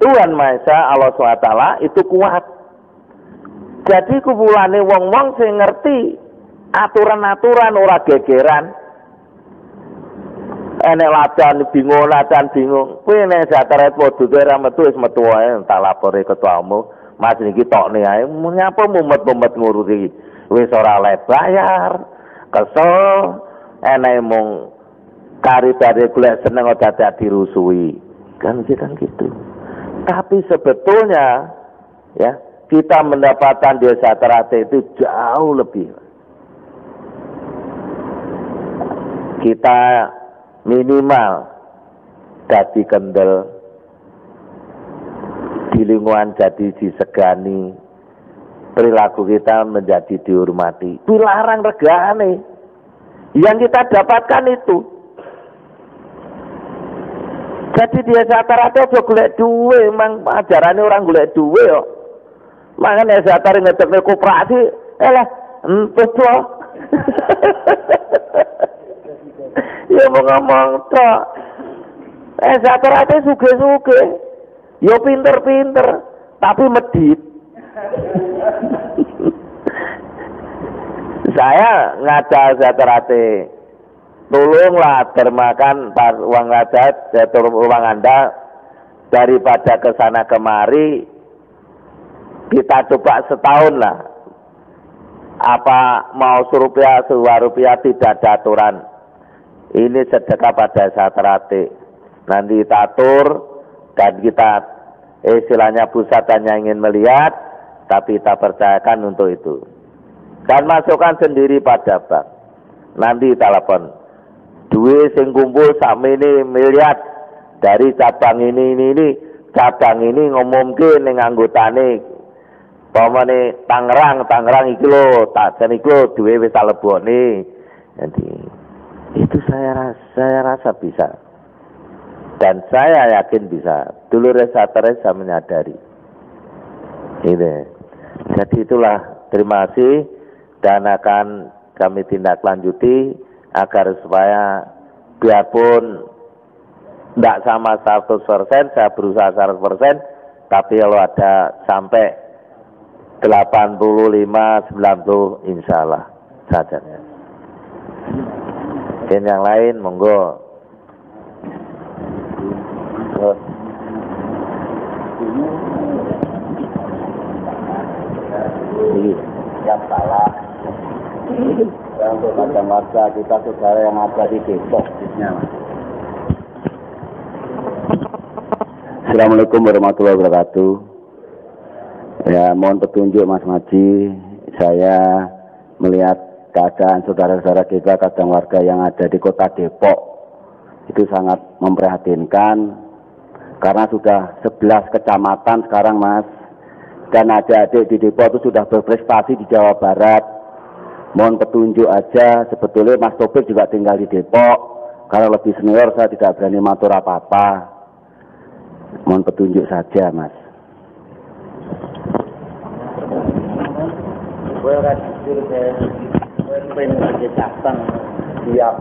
Tuhan Maha Esa Allah SWT itu kuat. Jadi kumpulannya wong-wong sing ngerti aturan-aturan ora gegeran. Enek ladan bingung. Kuwi nek Zatarati padha ora metu wis metu wae tak lapore ketuamu. Mas niki tokne ae nyapa mumet-mumet ngurusi wis ora oleh bayar. Kesel enek mung kari-kari golek seneng dadak dirusui. Kan gitu. Tapi sebetulnya ya, kita mendapatkan di Zatarati itu jauh lebih. Kita minimal dadi kendel, di lingkungan jadi disegani, perilaku kita menjadi dihormati. Dilarang regane. Yang kita dapatkan itu. Jadi dia Zatarati aja golek duwe, emang ajarannya orang golek duwe kok. Makanya Zatarati ngedekne koperasi, entut loh. Ya mau ngomong tok. Zatarati suge-suge. Ya pinter-pinter, tapi medit. Saya ngajak Zatarati, tolonglah dermakan uang ngajak, uang Anda daripada ke sana kemari. Kita coba setahun lah. Apa mau serupiah, 2 rupiah tidak ada aturan. Ini sedekah pada Zatarati. Nanti kita atur dan kita istilahnya pusat hanya ingin melihat, tapi kita percayakan untuk itu. Dan masukkan sendiri pada bank. Nanti telepon. Duit sing kumpul sakmene miliar dari cabang ini. Cabang ini ngumumke ning anggotane. Pamane Tangerang iki lho, tak jan iku duwe wis lebone. Jadi itu saya rasa bisa. Dan saya yakin bisa. Dulu Zatarati saya menyadari. Ini. Jadi itulah, terima kasih dan akan kami tindak lanjuti agar supaya biarpun tidak sama 100%, saya berusaha 100%, tapi kalau ada sampai 85-90 insya Allah saja. Mungkin yang lain monggo. Yang salah untuk macam-macam kita saudara yang ada di Depok.
Assalamualaikum warahmatullahi wabarakatuh. Ya, mohon petunjuk Mas Maji. Saya melihat keadaan saudara-saudara kita, kadang warga yang ada di kota Depok itu sangat memprihatinkan karena sudah 11 kecamatan sekarang Mas dan adik-adik di Depok itu sudah berprestasi di Jawa Barat. Mohon petunjuk aja, sebetulnya Mas Topik juga tinggal di Depok. Kalau lebih senior saya tidak berani matur apa-apa. Mohon petunjuk saja, Mas. Siap.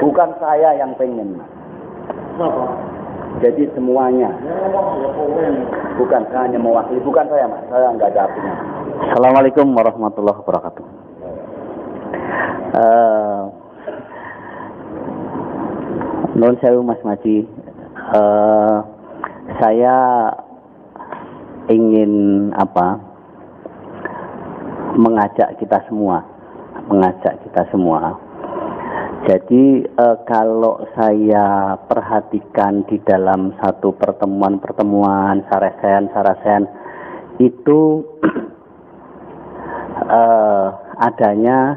Bukan saya yang pengen, Mas. Jadi semuanya. Bukan saya hanya mewakili, bukan saya, Mas. Saya enggak ada artinya. Assalamualaikum warahmatullahi wabarakatuh. Nun sewu Mas Maji. Saya ingin mengajak kita semua. Jadi kalau saya perhatikan di dalam satu pertemuan Sarasen itu adanya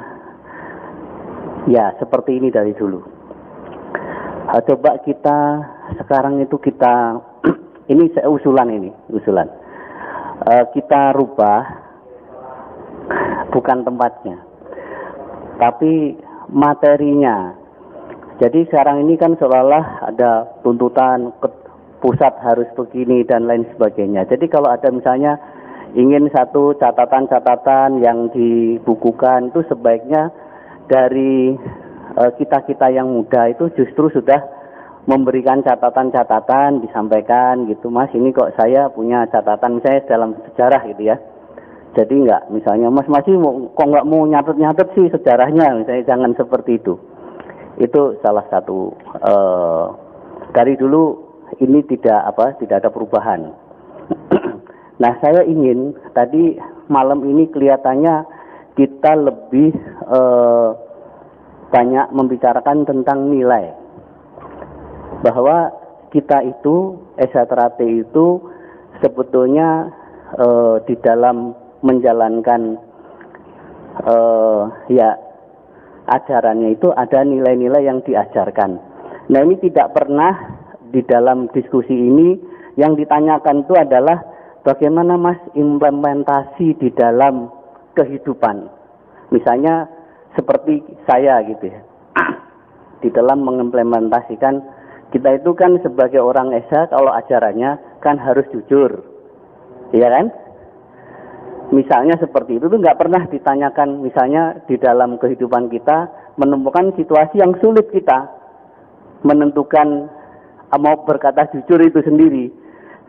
ya seperti ini dari dulu. Coba kita sekarang itu kita ini usulan. Kita rubah bukan tempatnya, tapi materinya. Jadi sekarang ini kan seolah-olah ada tuntutan ke pusat harus begini dan lain sebagainya. Jadi kalau ada misalnya ingin satu catatan-catatan yang dibukukan itu sebaiknya dari kita-kita yang muda itu justru sudah memberikan catatan-catatan, disampaikan gitu, Mas ini kok saya punya catatan misalnya dalam sejarah gitu ya. Jadi enggak, misalnya Mas masih kok enggak mau nyatet sih sejarahnya, misalnya jangan seperti itu. Itu salah satu dari dulu ini tidak ada perubahan. Nah, saya ingin tadi malam ini kelihatannya kita lebih banyak membicarakan tentang nilai. Bahwa kita itu SHTRAT itu sebetulnya di dalam menjalankan ajarannya itu ada nilai-nilai yang diajarkan. Nah, ini tidak pernah di dalam diskusi ini yang ditanyakan itu adalah bagaimana Mas implementasi di dalam kehidupan. Misalnya seperti saya gitu ya. Di dalam mengimplementasikan, kita itu kan sebagai orang SH kalau ajarannya kan harus jujur. Iya kan? Misalnya seperti itu tuh nggak pernah ditanyakan, misalnya di dalam kehidupan kita menemukan situasi yang sulit kita menentukan mau berkata jujur itu sendiri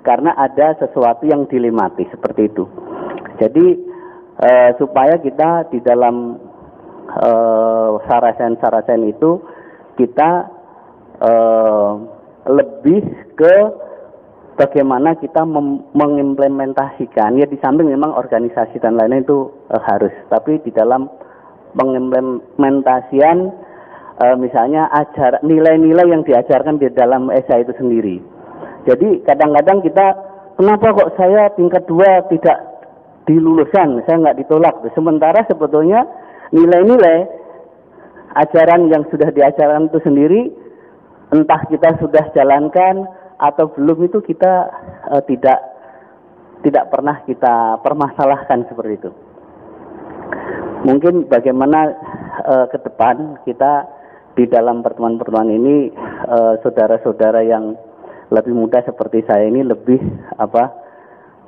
karena ada sesuatu yang dilematis seperti itu. Jadi supaya kita di dalam Sarasen itu kita lebih ke bagaimana kita mengimplementasikan, ya di samping memang organisasi dan lainnya itu harus, tapi di dalam pengimplementasian misalnya nilai-nilai yang diajarkan di dalam ESA itu sendiri. Jadi kadang-kadang kita, kenapa kok saya tingkat 2 tidak diluluskan, saya nggak ditolak. Sementara sebetulnya nilai-nilai ajaran yang sudah diajarkan itu sendiri, entah kita sudah jalankan atau belum itu kita tidak pernah kita permasalahkan seperti itu. Mungkin bagaimana ke depan kita di dalam pertemuan-pertemuan ini saudara-saudara yang lebih muda seperti saya ini lebih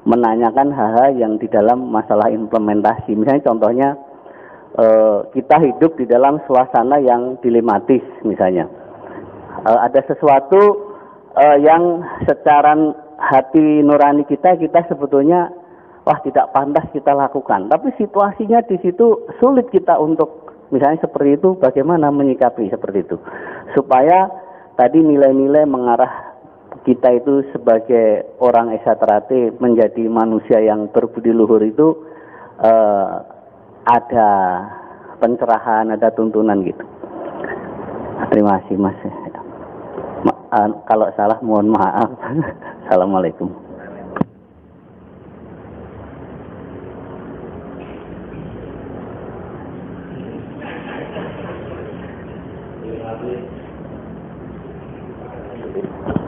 menanyakan hal-hal yang di dalam masalah implementasi. Misalnya contohnya kita hidup di dalam suasana yang dilematis misalnya. Ada sesuatu yang secara hati nurani kita sebetulnya tidak pantas kita lakukan, tapi situasinya di situ sulit kita untuk misalnya seperti itu, bagaimana menyikapi seperti itu supaya tadi nilai-nilai mengarah kita itu sebagai orang SHTRAT menjadi manusia yang berbudi luhur itu ada pencerahan, ada tuntunan gitu. Terima kasih Mas. Kalau salah mohon maaf. Assalamualaikum.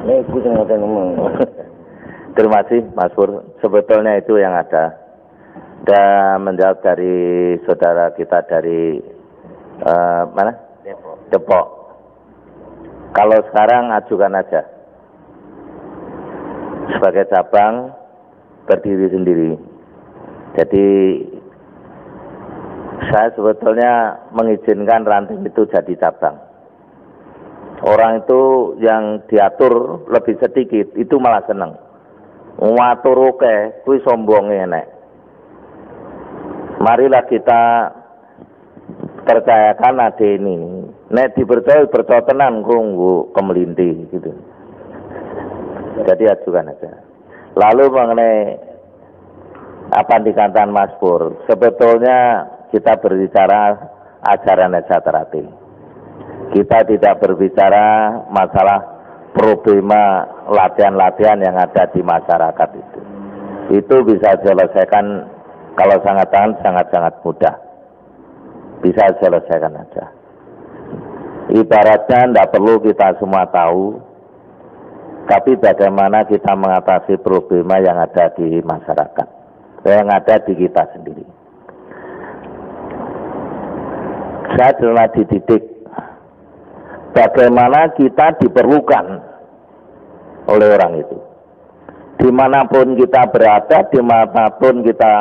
Iku sing ngoten ngomong. Terima kasih Mas Pur. Sebetulnya itu yang ada. Dan menjawab dari saudara kita dari mana? Depok. Kalau sekarang ajukan aja. Sebagai cabang berdiri sendiri. Jadi saya sebetulnya mengizinkan Ranting itu jadi cabang. Orang itu yang diatur lebih sedikit itu malah seneng. Ngatur oke, kuwi sombonge nek. Marilah kita percayakan ade ini. Nek dipercaya tenan kunggu kemelinti gitu. Jadi ajukan aja. Lalu mengenai apa dikatakan Mas Pur, sebetulnya kita berbicara ajaran Esa Terate. Kita tidak berbicara masalah problema latihan-latihan yang ada di masyarakat itu. Itu bisa diselesaikan kalau sangat-sangat mudah. Bisa selesaikan aja. Ibaratnya tidak perlu kita semua tahu, tapi bagaimana kita mengatasi problema yang ada di masyarakat, yang ada di kita sendiri. Saya telah dididik bagaimana kita diperlukan oleh orang itu. Dimanapun kita berada, dimanapun kita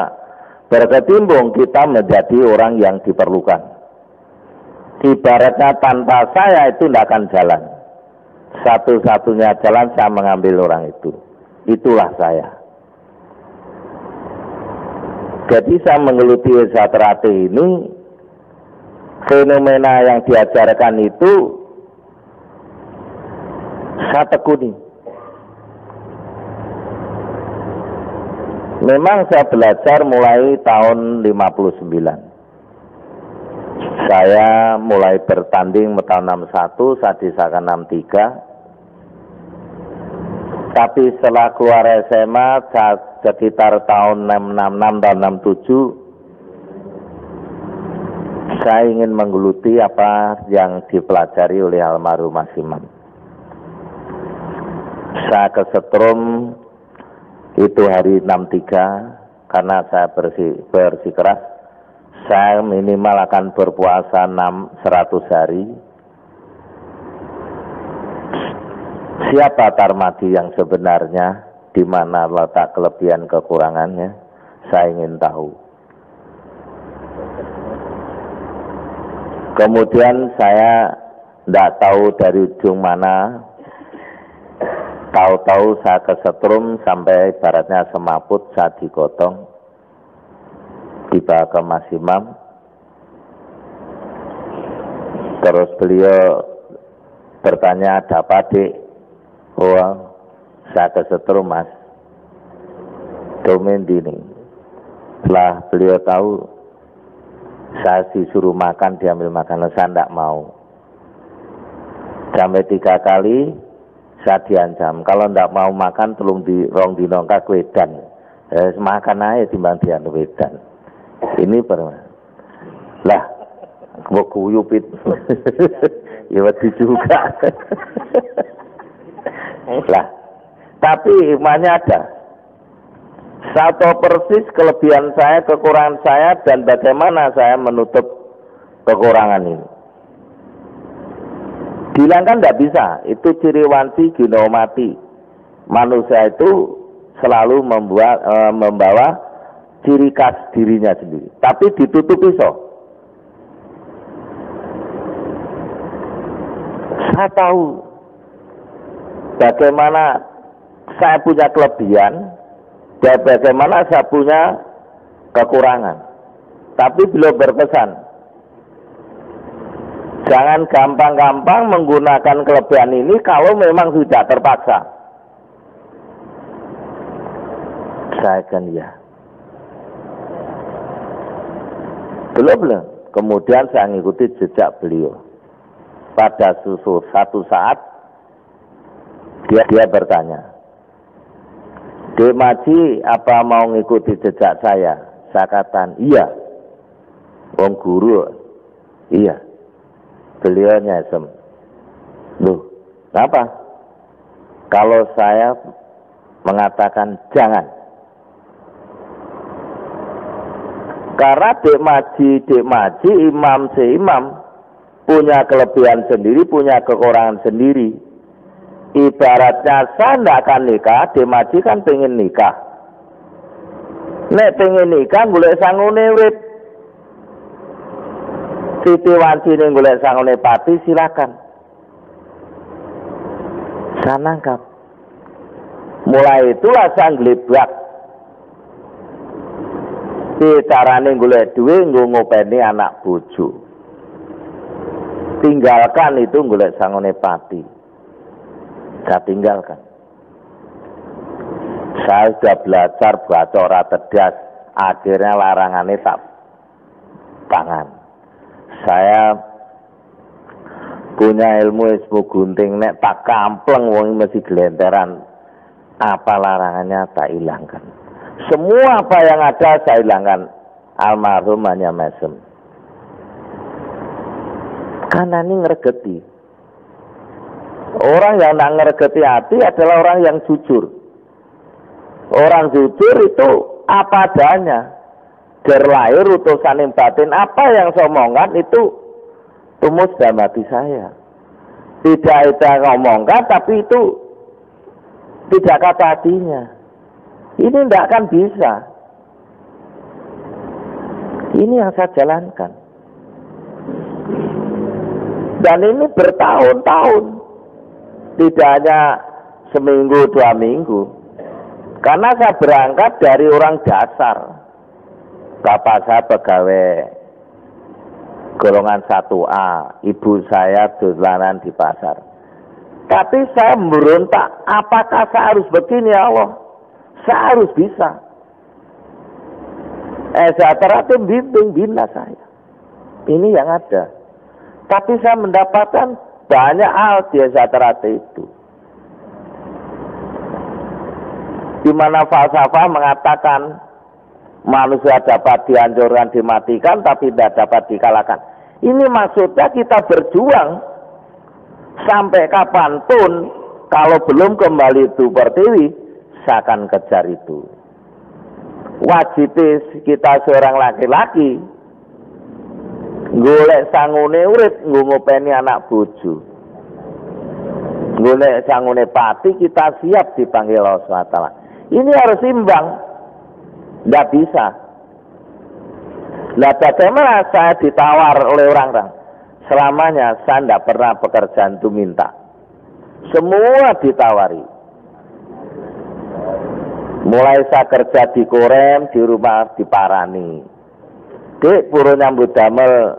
berkecimpung, kita menjadi orang yang diperlukan. Ibaratnya tanpa saya itu tidak akan jalan. Satu-satunya jalan saya mengambil orang itu. Itulah saya. Jadi saya menggeluti Esa Terate ini, fenomena yang diajarkan itu saya tekuni. Memang saya belajar mulai tahun 59. Saya mulai bertanding tahun 61, saya disahkan 63. Tapi setelah keluar SMA, sekitar tahun 66, tahun 67, saya ingin menggeluti apa yang dipelajari oleh almarhum Mas Imam. Saya kesetrum itu hari 63 karena saya bersikeras saya minimal akan berpuasa 100 hari. Siapa Tarmadi yang sebenarnya, di mana letak kelebihan kekurangannya, saya ingin tahu. Kemudian saya tidak tahu dari ujung mana. Tahu-tahu saya kesetrum sampai baratnya semaput, saya digotong, dibawa ke Mas Imam. Terus beliau bertanya, ada apa Dik? Oh, saya kesetrum Mas. Domain dini. Setelah beliau tahu, saya disuruh makan, diambil makanan, saya tidak mau. Sampai 3 kali, saya diancam, kalau ndak mau makan tolong di rong dinongka wedan. Makan aja timbang dian wedan. Ini pernah. Lah, gua kuyupit. Ya wedi juga. Lah, tapi imannya ada. Saya tahu persis kelebihan saya, kekurangan saya, dan bagaimana saya menutup kekurangan ini. Hilangkan tidak bisa, itu ciri wanci ginomati. Manusia itu selalu membawa ciri khas dirinya sendiri, tapi ditutup iso. Saya tahu bagaimana saya punya kelebihan dan bagaimana saya punya kekurangan, tapi belum berpesan. Jangan gampang-gampang menggunakan kelebihan ini kalau memang sudah terpaksa. Saya kan ya. Belum. Kemudian saya mengikuti jejak beliau. Pada satu saat dia bertanya, Dek Maji, apa mau mengikuti jejak saya? Saya katakan, iya. Wong guru, iya. Beliau nyesem. Loh, kenapa? Kalau saya mengatakan jangan. Karena dek maji, imam seimam punya kelebihan sendiri, punya kekurangan sendiri. Ibaratnya saya tidak akan nikah, dek maji kan pengen nikah. Nek pengen nikah, boleh sangune urip. Siti wancine golek sangune pati, silakan. Saya nangkap. Mulai itulah saya nglebak. Carane golek duwe nggo ngopeni anak bojo. Tinggalkan itu golek sangune pati. Saya tinggalkan. Saya sudah belajar baca ora tedas, akhirnya larangannya tak tangan. Saya punya ilmu gunting, nek tak kampleng wong mesti gelenteran. Apa larangannya tak hilangkan. Semua apa yang ada saya hilangkan. Almarhum hanya mesem. Karena ini ngeregeti. Orang yang tak ngeregeti hati adalah orang yang jujur. Orang jujur itu apa adanya. Terlahir utusan yang batin. Apa yang saya omongkan itu tumus dalam hati saya. Tidak ada ngomongkan, tapi itu tidak kata hatinya. Ini tidak akan bisa. Ini yang saya jalankan. Dan ini bertahun-tahun. Tidak hanya seminggu, 2 minggu. Karena saya berangkat dari orang dasar. Bapak saya pegawai golongan 1A. Ibu saya dolanan di pasar. Tapi saya memberontak. Apakah saya harus begini ya Allah? Saya harus bisa. Saya teratim bimbing bina saya. Ini yang ada. Tapi saya mendapatkan banyak hal di Esaterate itu. Di mana falsafah mengatakan manusia dapat dihancurkan, dimatikan, tapi tidak dapat dikalahkan. Ini maksudnya kita berjuang sampai kapanpun. Kalau belum kembali itu pertiwi, saya akan kejar itu. Wajib kita seorang laki-laki golek sangune urip, ngopeni anak bojo. Golek sangune pati, kita siap dipanggil Allah SWT. Ini harus imbang. Tidak bisa. Nah, bagaimana saya ditawar oleh orang-orang? Selamanya saya tidak pernah pekerjaan itu minta. Semua ditawari. Mulai saya kerja di Korem, di rumah diparani. Dek, puro nyambut damel,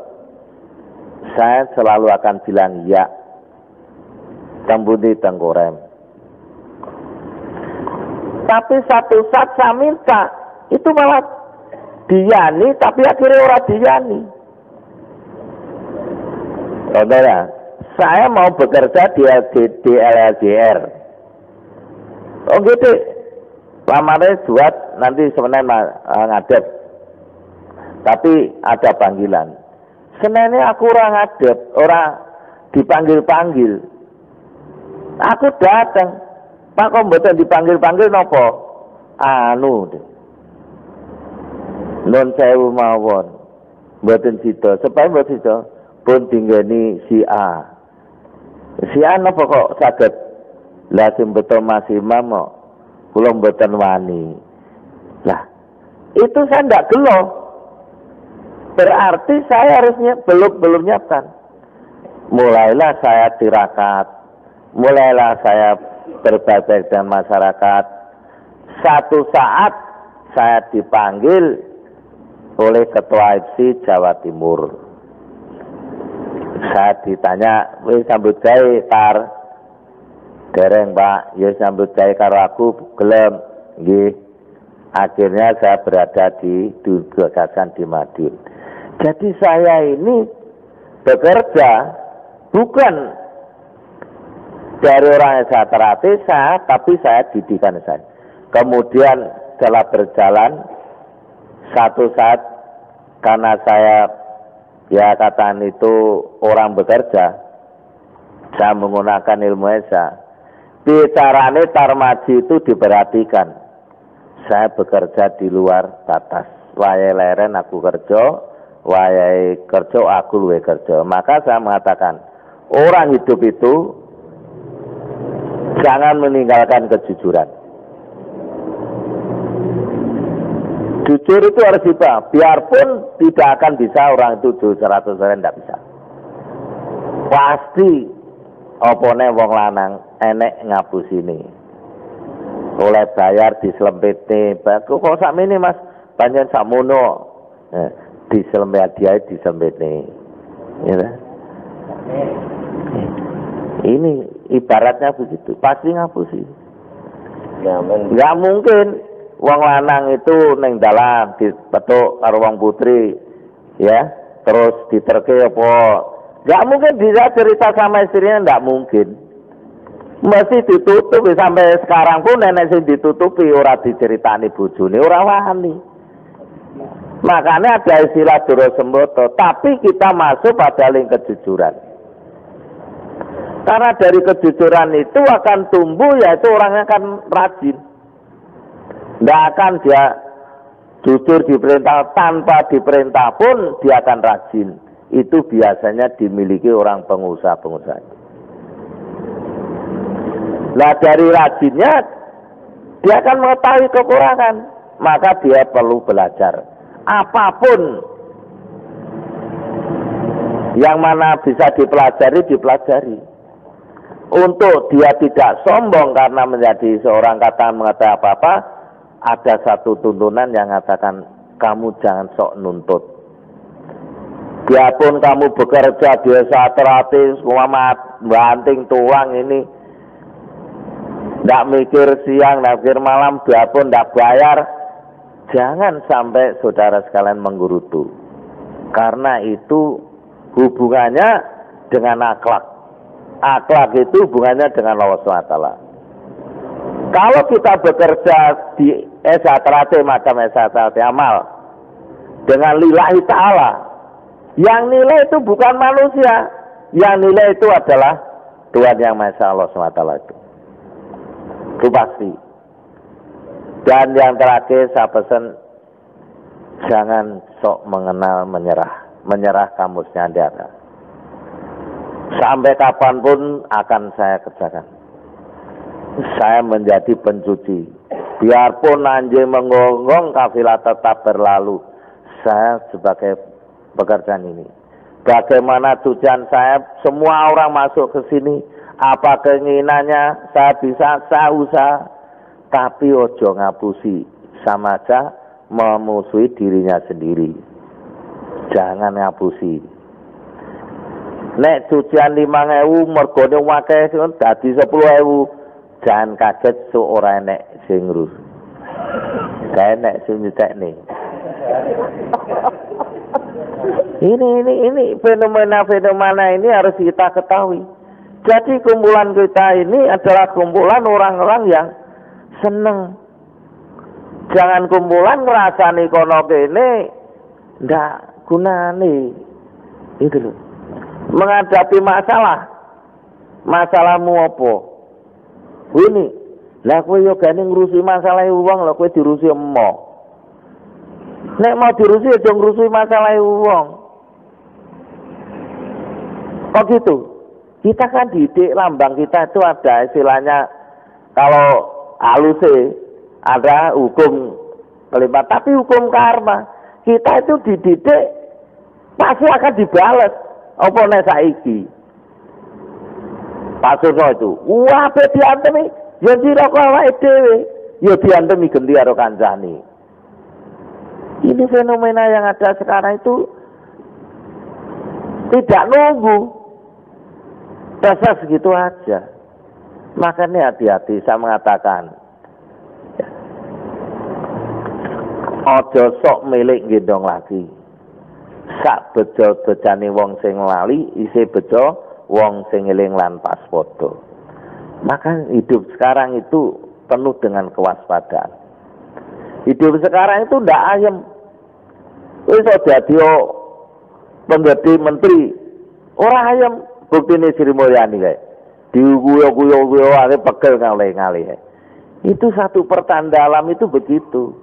saya selalu akan bilang ya. Tembuti tengkorem. Tapi satu saat saya minta, itu malah diyani, tapi akhirnya orang diyani. Contohnya, saya mau bekerja di LLDR. Oh gitu, lamarnya buat nanti sebenarnya ngadep. Tapi ada panggilan. Sebenarnya aku orang ngadep, orang dipanggil-panggil. Aku datang. Pak kok mboten dipanggil-panggil napa? Anu. Non sewu mawon. Mboten sida. Supaya mboten sida pun tinggani si A. Si A napa kok saged? Lah sing beto Mas Imam kok kula mboten wani. Lah, itu saya ndak gelo. Berarti saya harusnya belum nyiapkan. Mulailah saya tirakat. Mulailah saya berbakti dengan masyarakat. Satu saat saya dipanggil oleh Ketua FC Jawa Timur. Saya ditanya, wis sambut gawe Tar. Dereng Pak, ya sambut gawe karo aku gelem. Nggih. Akhirnya saya berada di Gagasan di Madiun. Jadi saya ini bekerja bukan dari orang yang saya terlatih, tapi saya didikan saya. Kemudian setelah berjalan satu saat, karena saya ya katakan itu orang bekerja, saya menggunakan ilmu Esa. bicarane tarmaji itu diperhatikan. Saya bekerja di luar batas. Wayahe leren aku kerja, wayahe kerja aku luwe kerja. Maka saya mengatakan, orang hidup itu jangan meninggalkan kejujuran. Jujur itu harus dibawa, biarpun tidak akan bisa orang itu 100% tidak bisa. Pasti opone wong lanang enek ngapusine. Oleh bayar diselempitne. Kok sakmene Mas, panjen sakmono. Diselempit dia diselempitne. Ya. Ini ibaratnya begitu, pasti ngapusi. Enggak mungkin wong lanang itu ning dalan dipetuk karo wong putri, ya, terus diterke apa. Enggak mungkin bisa cerita sama istrinya, enggak mungkin. Mesti ditutupi, sampai sekarang pun nenek sing ditutupi ora diceritani bojone, ora wani. Makanya ada istilah Doro Semboto, tapi kita masuk pada link kejujuran. Karena dari kejujuran itu akan tumbuh, yaitu orangnya akan rajin. Tidak akan dia jujur diperintah, tanpa diperintah pun dia akan rajin. Itu biasanya dimiliki orang pengusaha-pengusaha. Nah dari rajinnya dia akan mengetahui kekurangan, maka dia perlu belajar. Apapun yang mana bisa dipelajari, dipelajari. Untuk dia tidak sombong karena menjadi seorang katakan mengatakan apa-apa, ada satu tuntunan yang mengatakan kamu jangan sok nuntut. Biarpun kamu bekerja biasa teratis, banting tulang ini, tidak mikir siang, tidak mikir malam, biarpun tidak bayar, jangan sampai saudara sekalian menggerutu. Karena itu hubungannya dengan akhlak. Akhlak itu hubungannya dengan Allah SWT. Kalau kita bekerja di esatrate macam esatrate amal dengan lillahi ta'ala, yang nilai itu bukan manusia, yang nilai itu adalah Tuhan Yang Maha Esa, Allah SWT itu pasti. Dan yang terakhir saya pesan, jangan sok mengenal menyerah kamusnya Anda. Sampai kapanpun akan saya kerjakan. Saya menjadi pencuci. Biarpun anjing menggonggong, kafilah tetap berlalu. Saya sebagai pekerjaan ini. Bagaimana tujuan saya, semua orang masuk ke sini, apa keinginannya, saya bisa, saya usaha. Tapi ojo ngapusi, sama aja memusuhi dirinya sendiri. Jangan ngapusi. Nek cucian 5.000 mergone wakeh dadi 10.000, jangan kaget ora enek sing ngurus. Kae nek sing nyetekne. Ini fenomena ini harus kita ketahui. Jadi kumpulan kita ini adalah kumpulan orang-orang yang seneng. Jangan kumpulan ngrasani kono kene ndak gunane. Itu loh. Menghadapi masalahmu apa? Ini, lah kowe yo gane ngurusi masalah wong, lah kowe dirusi emo. Nek mau dirusi aja ngurusi masalah wong. Kok gitu? Kita kan didik, lambang kita itu ada istilahnya, kalau haluse ada hukum kelima, tapi hukum karma. Kita itu dididik pasti akan dibalas. Apa nek saiki? Pasurno itu, wah be diantemi, ya diroko awake dhewe, ya diantemi genti karo kancane. Ini fenomena yang ada sekarang itu tidak nunggu. Dasar segitu aja. Makanya hati-hati saya mengatakan, ojo sok milik gendong lagi. Sak bejo-bejane wong sing lali isih bejo wong sing eling lan pas padha. Maka hidup sekarang itu penuh dengan kewaspadaan. Hidup sekarang itu ndak ayem. Wis dadi penggede menteri ora ayem, buktine Sri Mulyani kae. Diguyo-guyo ane pegel ngalih-ngalih. Itu satu pertanda alam itu begitu.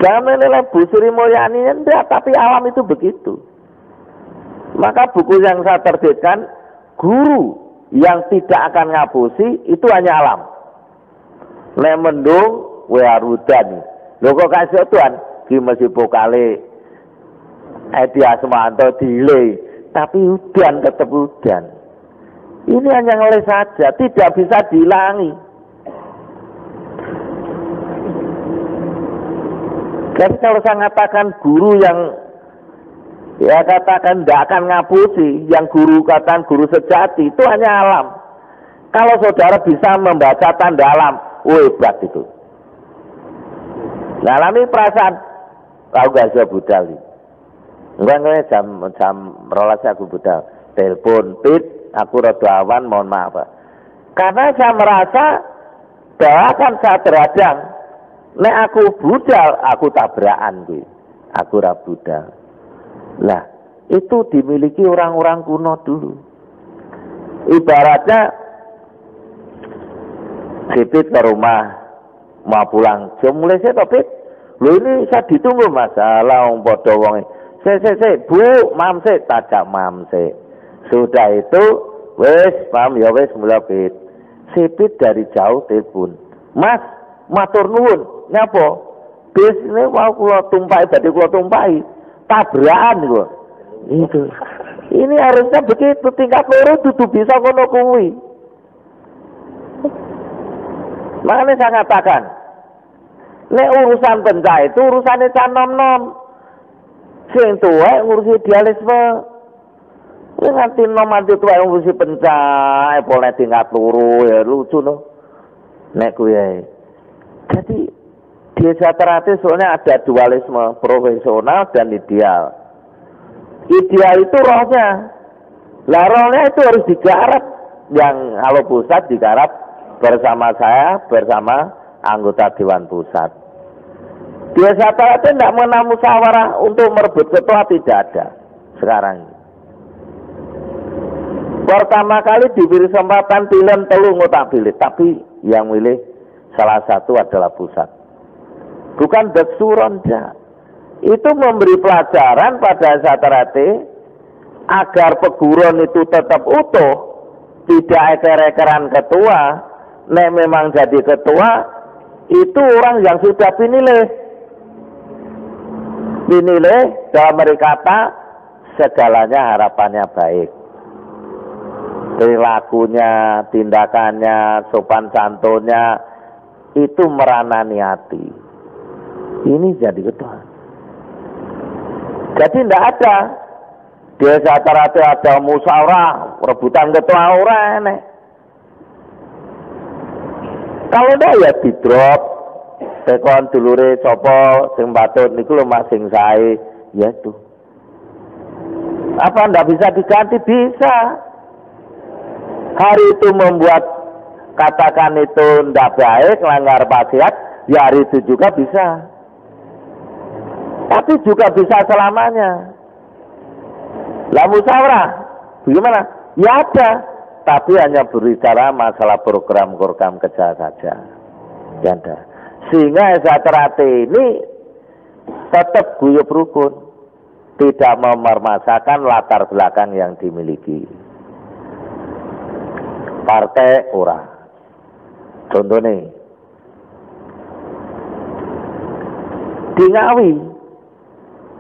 Jangan menilai Bu Sri Mulyani enggak, tapi alam itu begitu. Maka buku yang saya terbitkan, guru yang tidak akan ngapusi itu hanya alam. Nek mendung wearudan. Lho kok kasih tuan ki mesti pokale Edi Asmanto delay, tapi udan tetap udan. Ini hanya ngeles saja, tidak bisa dihilangi. Jadi kalau saya katakan guru yang ya katakan tidak akan ngapusi, yang guru katakan guru sejati, itu hanya alam. Kalau saudara bisa membaca tanda alam, hebat itu. Ngalami perasaan, aku gak bisa budal. Enggak jam rolas aku budal. Telepon, pit, aku rada awan, mohon maaf. Karena saya merasa bahwa kan saya teradang. Nek aku budal, aku tabrakan gue. Aku ra budal. Lah, itu dimiliki orang-orang kuno dulu. Ibaratnya Pit ke rumah mau pulang, jam mulai saya Pit. Lo ini saya ditunggu masalah wong padha wong. Bu, mam se, tajak mam se. Sudah itu, wes, paham ya wes mulai Pit. Sipit dari jauh telepon. Mas, matur nuwun, nyapa? Bis ini mau kula tumpai, berarti kula tumpai. Tabrakan kok. Itu. Ini harusnya begitu, tingkat loro dudu bisa ngono kuwi. Makanya saya katakan, nek urusan pencah itu urusannya canom-nom. Sing tuwa ngurusi idealisme. Nganti nom anti tuwa ngurusi pencah, boleh tingkat loro ya lucu no. Nek kuwi. Jadi desa teratis soalnya ada dualisme profesional dan ideal. Ideal itu rohnya. Lah rohnya itu harus digarap. Yang kalau pusat digarap bersama saya, bersama anggota Dewan Pusat. Desa teratis tidak mengenal musyawarah untuk merebut ketua, tidak ada sekarang. Pertama kali diberi kesempatan pilihan telu ngotak pilih, tapi yang milih salah satu adalah pusat. Bukan beksuron, enggak. Itu memberi pelajaran pada Satrate agar peguron itu tetap utuh, tidak eker-ekeran ketua. Nek memang jadi ketua, itu orang yang sudah pinilih dalam berkata segalanya harapannya baik. Perilakunya, tindakannya, sopan santunnya itu meranani hati. Ini jadi ketua. Jadi tidak ada desa Tarate ada musyawarah rebutan ketua orang enek. Kalau ndak ya di drop. Tekon dulure sapa sing patut niku lho masing sae ya itu. Apa ndak bisa diganti? Bisa. Hari itu membuat katakan itu ndak baik, melanggar wasiat, ya hari itu juga bisa. Tapi juga bisa selamanya. Lah musyawarah bagaimana? Ya ada, tapi hanya berbicara masalah program-program kerja saja. Ya ada. Sehingga Satrate ini tetap guyub rukun, tidak memermasakan latar belakang yang dimiliki. Partai ora. Contohnya di Ngawi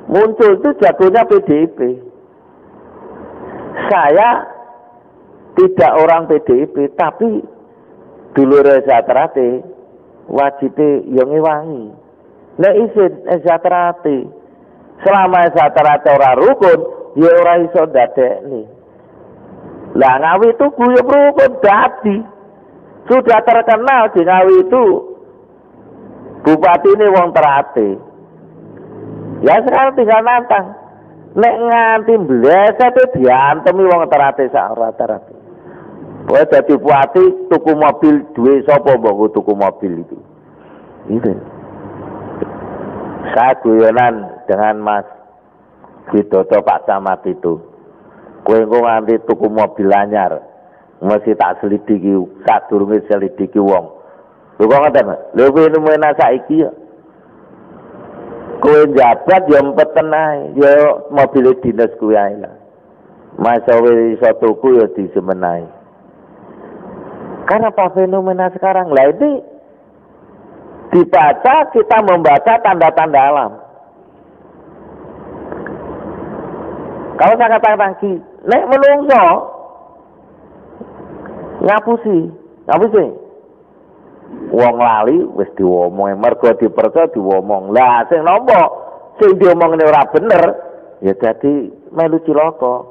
muncul itu jagonya PDIP. Saya tidak orang PDIP, tapi dulure Satrate wajibnya yang ngewangi. Nek isin Satrate, selama Satrate ora rukun, ya ora iso ndadekne. Lah Ngawi itu guyub rukun dadi. Sudah terkenal di Ngawi itu bupati ini wong Terate. Ya sekarang tinggal nantang. Nek nganti bleset itu diantemi wong Terate sak rata-rata. Kowe dadi bupati tuku mobil duwe sapa mbok tuku mobil itu. Itu. Saya guyonan dengan Mas Widodo Pak Camat itu. Kowe engko nganti tuku mobil anyar. Mesti tak selidiki, sadurunge selidiki wong. Lho kok ngoten, lho fenomena saiki ya. Kowe jabat ya empeten ae, ya mobil dinas kuwi ae lah. Masa iso tuku ya disemenahi. Karena apa fenomena sekarang? Lah ini dibaca, kita membaca tanda-tanda alam. Kalau saya katakan lagi, nek menungso ngapusi. Wong lali wis diomong, mergo dipercaya diomong. Lah sing nampa sing diomongne ora bener, ya jadi melu cilaka.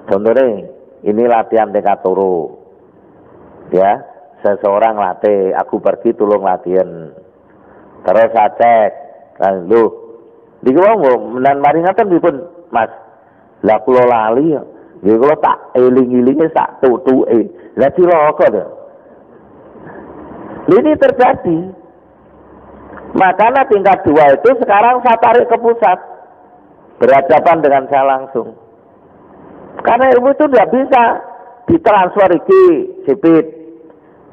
Contohnya, ini latihan tingkat turu. Ya, seseorang latih, aku pergi tolong latihan. Terus saya cek, lalu, di wong menan mari ngaten pripun, Mas? Lah kula lali ya. Ya kula tak eling-elinge sak tutuke. Lah cilaka to. Ini terjadi. Makanya tingkat 2 itu sekarang saya tarik ke pusat. Berhadapan dengan saya langsung. Karena ilmu itu tidak bisa ditransfer iki sipit.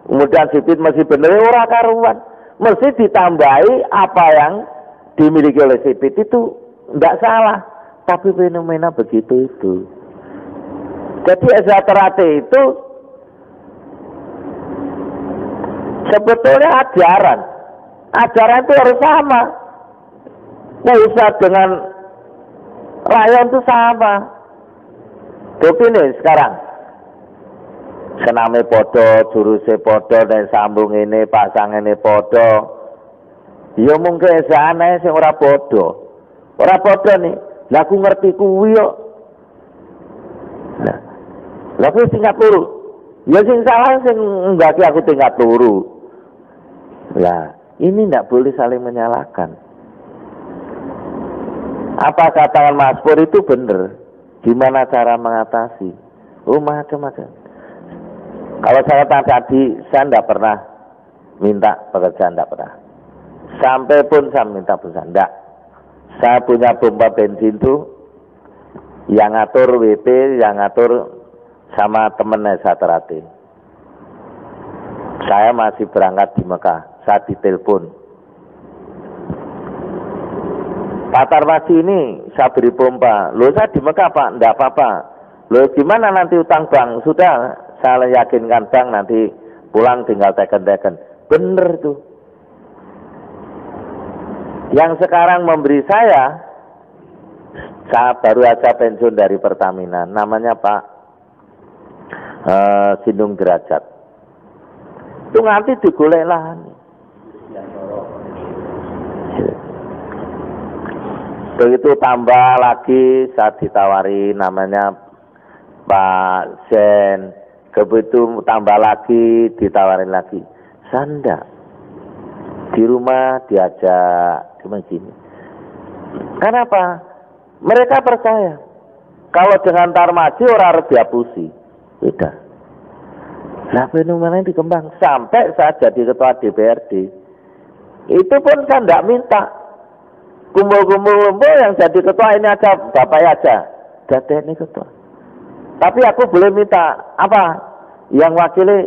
Kemudian sipit masih bener ora karuan. Mesti ditambahi apa yang dimiliki oleh sipit itu tidak salah. Tapi fenomena begitu itu. Jadi esaterate itu sebetulnya ajaran. Ajaran itu harus sama. Pusat dengan rakyat itu sama. Tapi nih sekarang sename podo, juruse podo, dan sambung ini, pasang ini podo. Ya mungkin sana sing ora podo. Ora podo nih. Lah aku ngerti kuwi yo. Nah, lah kuwi tingkat turu. Ya sing salah sing nggaki aku tingkat turu. Lah, ini ndak boleh saling menyalahkan. Apa katakan Mas Pur itu benar? Gimana cara mengatasi? Oh macam-macam. Kalau saya tadi, saya tidak pernah minta pekerjaan, tidak pernah. Sampai pun saya minta pekerjaan, tidak. Saya punya pompa bensin itu, yang ngatur WP, yang ngatur sama temen saya terhati. Saya masih berangkat di Mekah, saya ditelepon. Pak Tarwasi ini saya beri pompa. Loh saya di Mekah Pak, enggak apa-apa. Loh gimana nanti utang bank? Sudah, saya yakinkan bank nanti pulang tinggal teken-teken. Bener tuh. Yang sekarang memberi saya baru aja pensiun dari Pertamina. Namanya Pak Sindung Derajat. Itu nanti digolek lahan. Begitu tambah lagi saat ditawari namanya Pak Sen. Begitu tambah lagi ditawarin lagi. Sanda di rumah diajak cuma gini. Kenapa? Mereka percaya kalau dengan Tarmaji orang harus dihapusi. Tidak. Nah fenomena ini dikembang sampai saya jadi ketua DPRD. Itu pun saya tidak minta. Kumpul-kumpul yang jadi ketua ini aja, bapak aja. Jadi ini ketua. Tapi aku boleh minta apa? Yang wakili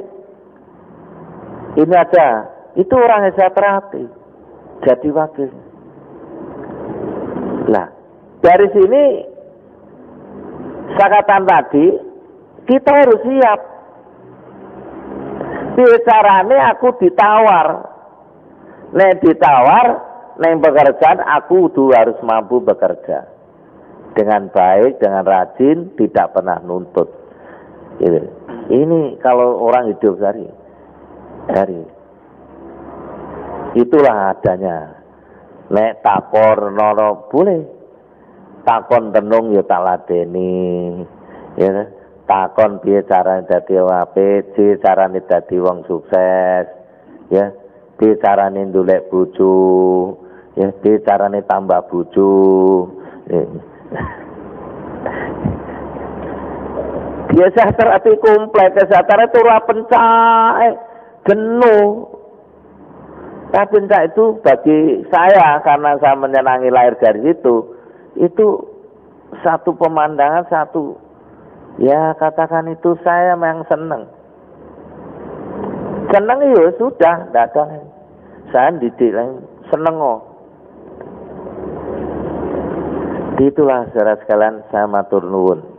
ini aja. Itu orang yang saya terhati. Jadi wakil. Nah, dari sini saya katakan tadi, kita harus siap. Bicaranya aku ditawar. Nek ditawar, nek pekerjaan aku harus mampu bekerja. Dengan baik, dengan rajin, tidak pernah nuntut. Gitu. Ini kalau orang hidup dari itulah adanya. Nek takor noro boleh. Takon tenung ya tak ladeni. Ya, takon piye carane dadi wong apik, piye carane dadi wong sukses. Ya, piye carane ndolek bojo. Ya, piye carane tambah bojo. Biasa terhati komplek, kesehatan itu pencak, jenuh. Tapi pencak itu bagi saya, karena saya menyenangi lahir dari situ, itu satu pemandangan, satu Ya katakan itu saya memang seneng. Seneng ya sudah, tidak ada. Saya didik lagi, seneng kok. Itulah saudara sekalian, saya matur nuwun.